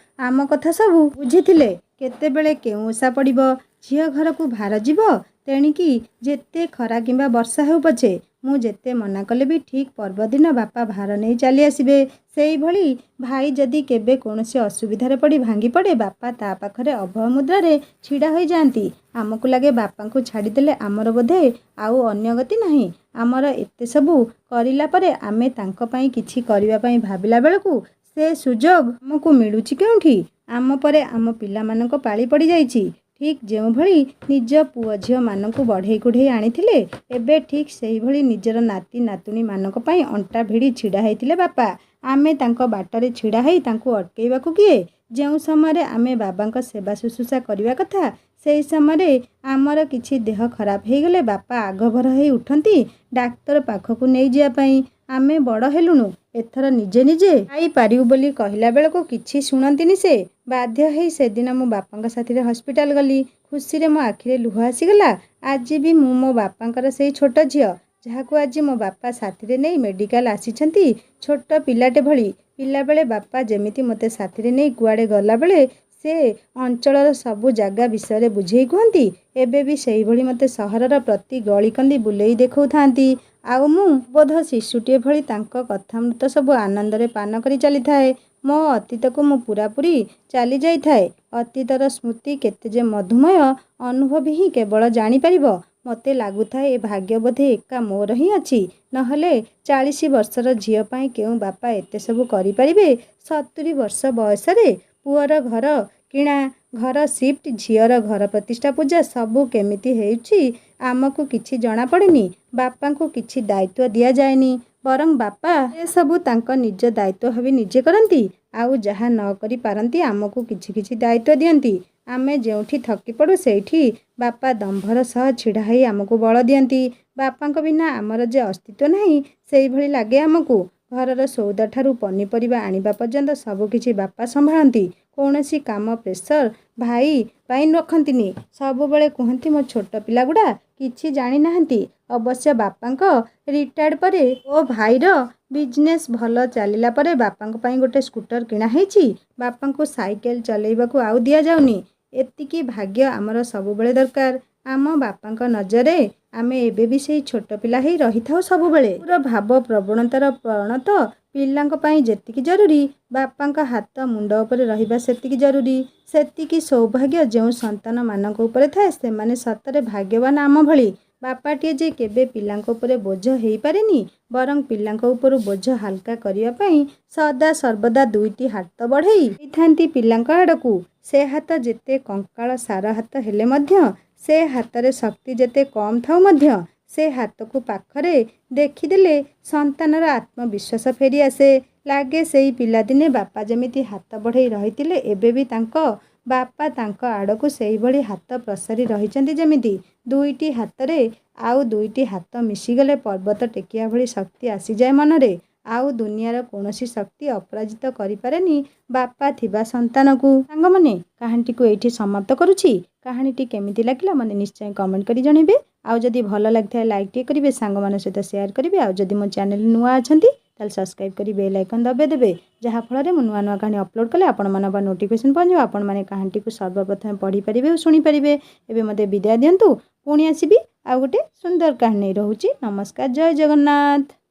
ଆମ କଥା ସବୁ ବୁଝିଥିଲେ। କେତେବେଳେ କେଉଁ ଓଷା ପଡ଼ିବ, ଝିଅ ଘରକୁ ଭାର ଯିବ। ତେଣିକି ଯେତେ ଖରା କିମ୍ବା ବର୍ଷା ହେଉ ପଛେ, ମୁଁ ଯେତେ ମନା କଲେ ବି ଠିକ୍ ପର୍ବଦିନ ବାପା ଭାର ନେଇ ଚାଲି ଆସିବେ। ସେଇଭଳି ଭାଇ ଯଦି କେବେ କୌଣସି ଅସୁବିଧାରେ ପଡ଼ି ଭାଙ୍ଗି ପଡ଼େ, ବାପା ତା ପାଖରେ ଅଭୟ ମୁଦ୍ରାରେ ଛିଡ଼ା ହୋଇଯାଆନ୍ତି। ଆମକୁ ଲାଗେ ବାପାଙ୍କୁ ଛାଡ଼ିଦେଲେ ଆମର ବୋଧେ ଆଉ ଅନ୍ୟ ଗତି ନାହିଁ। ଆମର ଏତେ ସବୁ କରିଲା ପରେ ଆମେ ତାଙ୍କ ପାଇଁ କିଛି କରିବା ପାଇଁ ଭାବିଲା ବେଳକୁ ସେ ସୁଯୋଗ ଆମକୁ ମିଳୁଛି କେଉଁଠି? ଆମ ପରେ ଆମ ପିଲାମାନଙ୍କ ପାଳି ପଡ଼ିଯାଇଛି। ଠିକ୍ ଯେଉଁଭଳି ନିଜ ପୁଅ ଝିଅମାନଙ୍କୁ ବଢ଼େଇ କୁଢ଼େଇ ଆଣିଥିଲେ, ଏବେ ଠିକ୍ ସେହିଭଳି ନିଜର ନାତି ନାତୁଣୀମାନଙ୍କ ପାଇଁ ଅଣ୍ଟା ଭିଡ଼ି ଛିଡ଼ା ହେଇଥିଲେ ବାପା। ଆମେ ତାଙ୍କ ବାଟରେ ଛିଡ଼ା ହେଇ ତାଙ୍କୁ ଅଟକେଇବାକୁ କିଏ? ଯେଉଁ ସମୟରେ ଆମେ ବାବାଙ୍କ ସେବା ଶୁଶ୍ରୂଷା କରିବା କଥା, ସେହି ସମୟରେ ଆମର କିଛି ଦେହ ଖରାପ ହେଇଗଲେ ବାପା ଆଗଭର ହେଇ ଉଠନ୍ତି ଡାକ୍ତର ପାଖକୁ ନେଇଯିବା ପାଇଁ। ଆମେ ବଡ଼ ହେଲୁଣୁ, ଏଥର ନିଜେ ନିଜେ ଖାଇପାରିବୁ ବୋଲି କହିଲା ବେଳକୁ କିଛି ଶୁଣନ୍ତିନି ସେ। ବାଧ୍ୟ ହେଇ ସେଦିନ ମୁଁ ବାପାଙ୍କ ସାଥିରେ ହସ୍ପିଟାଲ ଗଲି। ଖୁସିରେ ମୋ ଆଖିରେ ଲୁହ ଆସିଗଲା। ଆଜି ବି ମୁଁ ମୋ ବାପାଙ୍କର ସେଇ ଛୋଟ ଝିଅ, ଯାହାକୁ ଆଜି ମୋ ବାପା ସାଥିରେ ନେଇ ମେଡ଼ିକାଲ ଆସିଛନ୍ତି ଛୋଟ ପିଲାଟେ ଭଳି। ପିଲାବେଳେ ବାପା ଯେମିତି ମୋତେ ସାଥିରେ ନେଇ କୁଆଡ଼େ ଗଲାବେଳେ ସେ ଅଞ୍ଚଳର ସବୁ ଜାଗା ବିଷୟରେ ବୁଝେଇ କୁହନ୍ତି, ଏବେ ବି ସେଇଭଳି ମୋତେ ସହରର ପ୍ରତି ଗଳିକନ୍ଦି ବୁଲେଇ ଦେଖାଉଥାନ୍ତି। ଆଉ ମୁଁ ବୋଧ ଶିଶୁଟିଏ ଭଳି ତାଙ୍କ କଥାମୃତ ସବୁ ଆନନ୍ଦରେ ପାନ କରି ଚାଲିଥାଏ। ମୋ ଅତୀତକୁ ମୁଁ ପୂରାପୂରି ଚାଲି ଯାଇଥାଏ। ଅତୀତର ସ୍ମୃତି କେତେ ଯେ ମଧୁମୟ ଅନୁଭବୀ ହିଁ କେବଳ ଜାଣିପାରିବ। ମୋତେ ଲାଗୁଥାଏ ଏ ଭାଗ୍ୟ ବୋଧେ ଏକା ମୋର ହିଁ ଅଛି। ନହେଲେ 40 ବର୍ଷର ଝିଅ ପାଇଁ କେଉଁ ବାପା ଏତେ ସବୁ କରିପାରିବେ? 70 ବର୍ଷ ବୟସରେ ପୁଅର ଘର କିଣା, ଘର ସିଫ୍ଟ, ଝିଅର ଘର ପ୍ରତିଷ୍ଠା ପୂଜା ସବୁ କେମିତି ହେଉଛି ଆମକୁ କିଛି ଜଣାପଡ଼େନି। ବାପାଙ୍କୁ କିଛି ଦାୟିତ୍ୱ ଦିଆଯାଏନି। ବରଂ ବାପା ଏସବୁ ତାଙ୍କ ନିଜ ଦାୟିତ୍ୱ ଭାବି ନିଜେ କରନ୍ତି। ଆଉ ଯାହା ନ କରି ପାରନ୍ତି ଆମକୁ କିଛି କିଛି ଦାୟିତ୍ୱ ଦିଅନ୍ତି। ଆମେ ଯେଉଁଠି ଥକି ପଡ଼ୁ ସେଇଠି ବାପା ଦମ୍ଭର ସହ ଛିଡ଼ା ହୋଇ ଆମକୁ ବଳ ଦିଅନ୍ତି। ବାପାଙ୍କ ବିନା ଆମର ଯେ ଅସ୍ତିତ୍ୱ ନାହିଁ ସେଇଭଳି ଲାଗେ ଆମକୁ। ଘରର ସଉଦାଠାରୁ ପନିପରିବା ଆଣିବା ପର୍ଯ୍ୟନ୍ତ ସବୁକିଛି ବାପା ସମ୍ଭାଳନ୍ତି। କୌଣସି କାମ ପ୍ରେସର ଭାଇ ପାଇଁ ରଖନ୍ତିନି। ସବୁବେଳେ କୁହନ୍ତି ମୋ ଛୋଟ ପିଲାଗୁଡ଼ା କିଛି ଜାଣିନାହାନ୍ତି। ଅବଶ୍ୟ ବାପାଙ୍କ ରିଟାୟାର୍ଡ ପରେ ଓ ଭାଇର ବିଜନେସ୍ ଭଲ ଚାଲିଲା ପରେ ବାପାଙ୍କ ପାଇଁ ଗୋଟେ ସ୍କୁଟର କିଣା ହେଇଛି। ବାପାଙ୍କୁ ସାଇକେଲ ଚଲେଇବାକୁ ଆଉ ଦିଆଯାଉନି। ଏତିକି ଭାଗ୍ୟ ଆମର ସବୁବେଳେ ଦରକାର। ଆମ ବାପାଙ୍କ ନଜରରେ ଆମେ ଏବେ ବି ସେଇ ଛୋଟ ପିଲା ହେଇ ରହିଥାଉ ସବୁବେଳେ। ପୁରା ଭାବ ପ୍ରବଣତାର ପ୍ରଣତ ପିଲାଙ୍କ ପାଇଁ ଯେତିକି ଜରୁରୀ ବାପାଙ୍କ ହାତ ମୁଣ୍ଡ ଉପରେ ରହିବା ସେତିକି ଜରୁରୀ। ସେତିକି ସୌଭାଗ୍ୟ ଯେଉଁ ସନ୍ତାନମାନଙ୍କ ଉପରେ ଥାଏ ସେମାନେ ସତରେ ଭାଗ୍ୟବାନ ଆମ ଭଳି। ବାପାଟିଏ ଯେ କେବେ ପିଲାଙ୍କ ଉପରେ ବୋଝ ହେଇପାରେନି, ବରଂ ପିଲାଙ୍କ ଉପରୁ ବୋଝ ହାଲକା କରିବା ପାଇଁ ସଦା ସର୍ବଦା ଦୁଇଟି ହାତ ବଢ଼େଇ ଦେଇଥାନ୍ତି ପିଲାଙ୍କ ଆଡ଼କୁ। ସେ ହାତ ଯେତେ କଙ୍କାଳ ସାର ହାତ ହେଲେ ମଧ୍ୟ, ସେ ହାତରେ ଶକ୍ତି ଯେତେ କମ୍ ଥାଉ ମଧ୍ୟ, ସେ ହାତକୁ ପାଖରେ ଦେଖିଦେଲେ ସନ୍ତାନର ଆତ୍ମବିଶ୍ୱାସ ଫେରିଆସେ। ଲାଗେ ସେଇ ପିଲାଦିନେ ବାପା ଯେମିତି ହାତ ବଢ଼େଇ ରହିଥିଲେ ଏବେ ବି ତାଙ୍କ ବାପା ତାଙ୍କ ଆଡ଼କୁ ସେଇଭଳି ହାତ ପ୍ରସାରି ରହିଛନ୍ତି ଯେମିତି। ଦୁଇଟି ହାତରେ ଆଉ ଦୁଇଟି ହାତ ମିଶିଗଲେ ପର୍ବତ ଟେକିବା ଭଳି ଶକ୍ତି ଆସିଯାଏ ମନରେ। ଆଉ ଦୁନିଆର କୌଣସି ଶକ୍ତି ଅପରାଜିତ କରିପାରେନି ବାପା ଥିବା ସନ୍ତାନକୁ। ସାଙ୍ଗମାନେ, କାହାଣୀଟିକୁ ଏଇଠି ସମାପ୍ତ କରୁଛି। କାହାଣୀଟି କେମିତି ଲାଗିଲା ମୋତେ ନିଶ୍ଚୟ କମେଣ୍ଟ କରି ଜଣାଇବେ। ଆଉ ଯଦି ଭଲ ଲାଗିଥାଏ ଲାଇକ୍ ଟିକେ କରିବେ, ସାଙ୍ଗମାନଙ୍କ ସହିତ ସେୟାର କରିବେ। ଆଉ ଯଦି ମୋ ଚ୍ୟାନେଲ ନୂଆ ଅଛନ୍ତି ତାହେଲେ ସବସ୍କ୍ରାଇବ୍ କରି ବେଲ୍ ଆଇକନ୍ ଦବାଇ ଦେବେ, ଯାହାଫଳରେ ମୁଁ ନୂଆ ନୂଆ କାହାଣୀ ଅପଲୋଡ଼ କଲେ ଆପଣମାନଙ୍କ ପାଖକୁ ନୋଟିଫିକେସନ୍ ପହଞ୍ଚିବ। ଆପଣମାନେ କାହାଣୀଟିକୁ ସର୍ବପ୍ରଥମେ ପଢ଼ିପାରିବେ ଓ ଶୁଣିପାରିବେ। ଏବେ ମୋତେ ବିଦାୟ ଦିଅନ୍ତୁ। ପୁଣି ଆସିବି ଆଉ ଗୋଟେ ସୁନ୍ଦର କାହାଣୀ ନେଇ। ରହୁଛି। ନମସ୍କାର। ଜୟ ଜଗନ୍ନାଥ।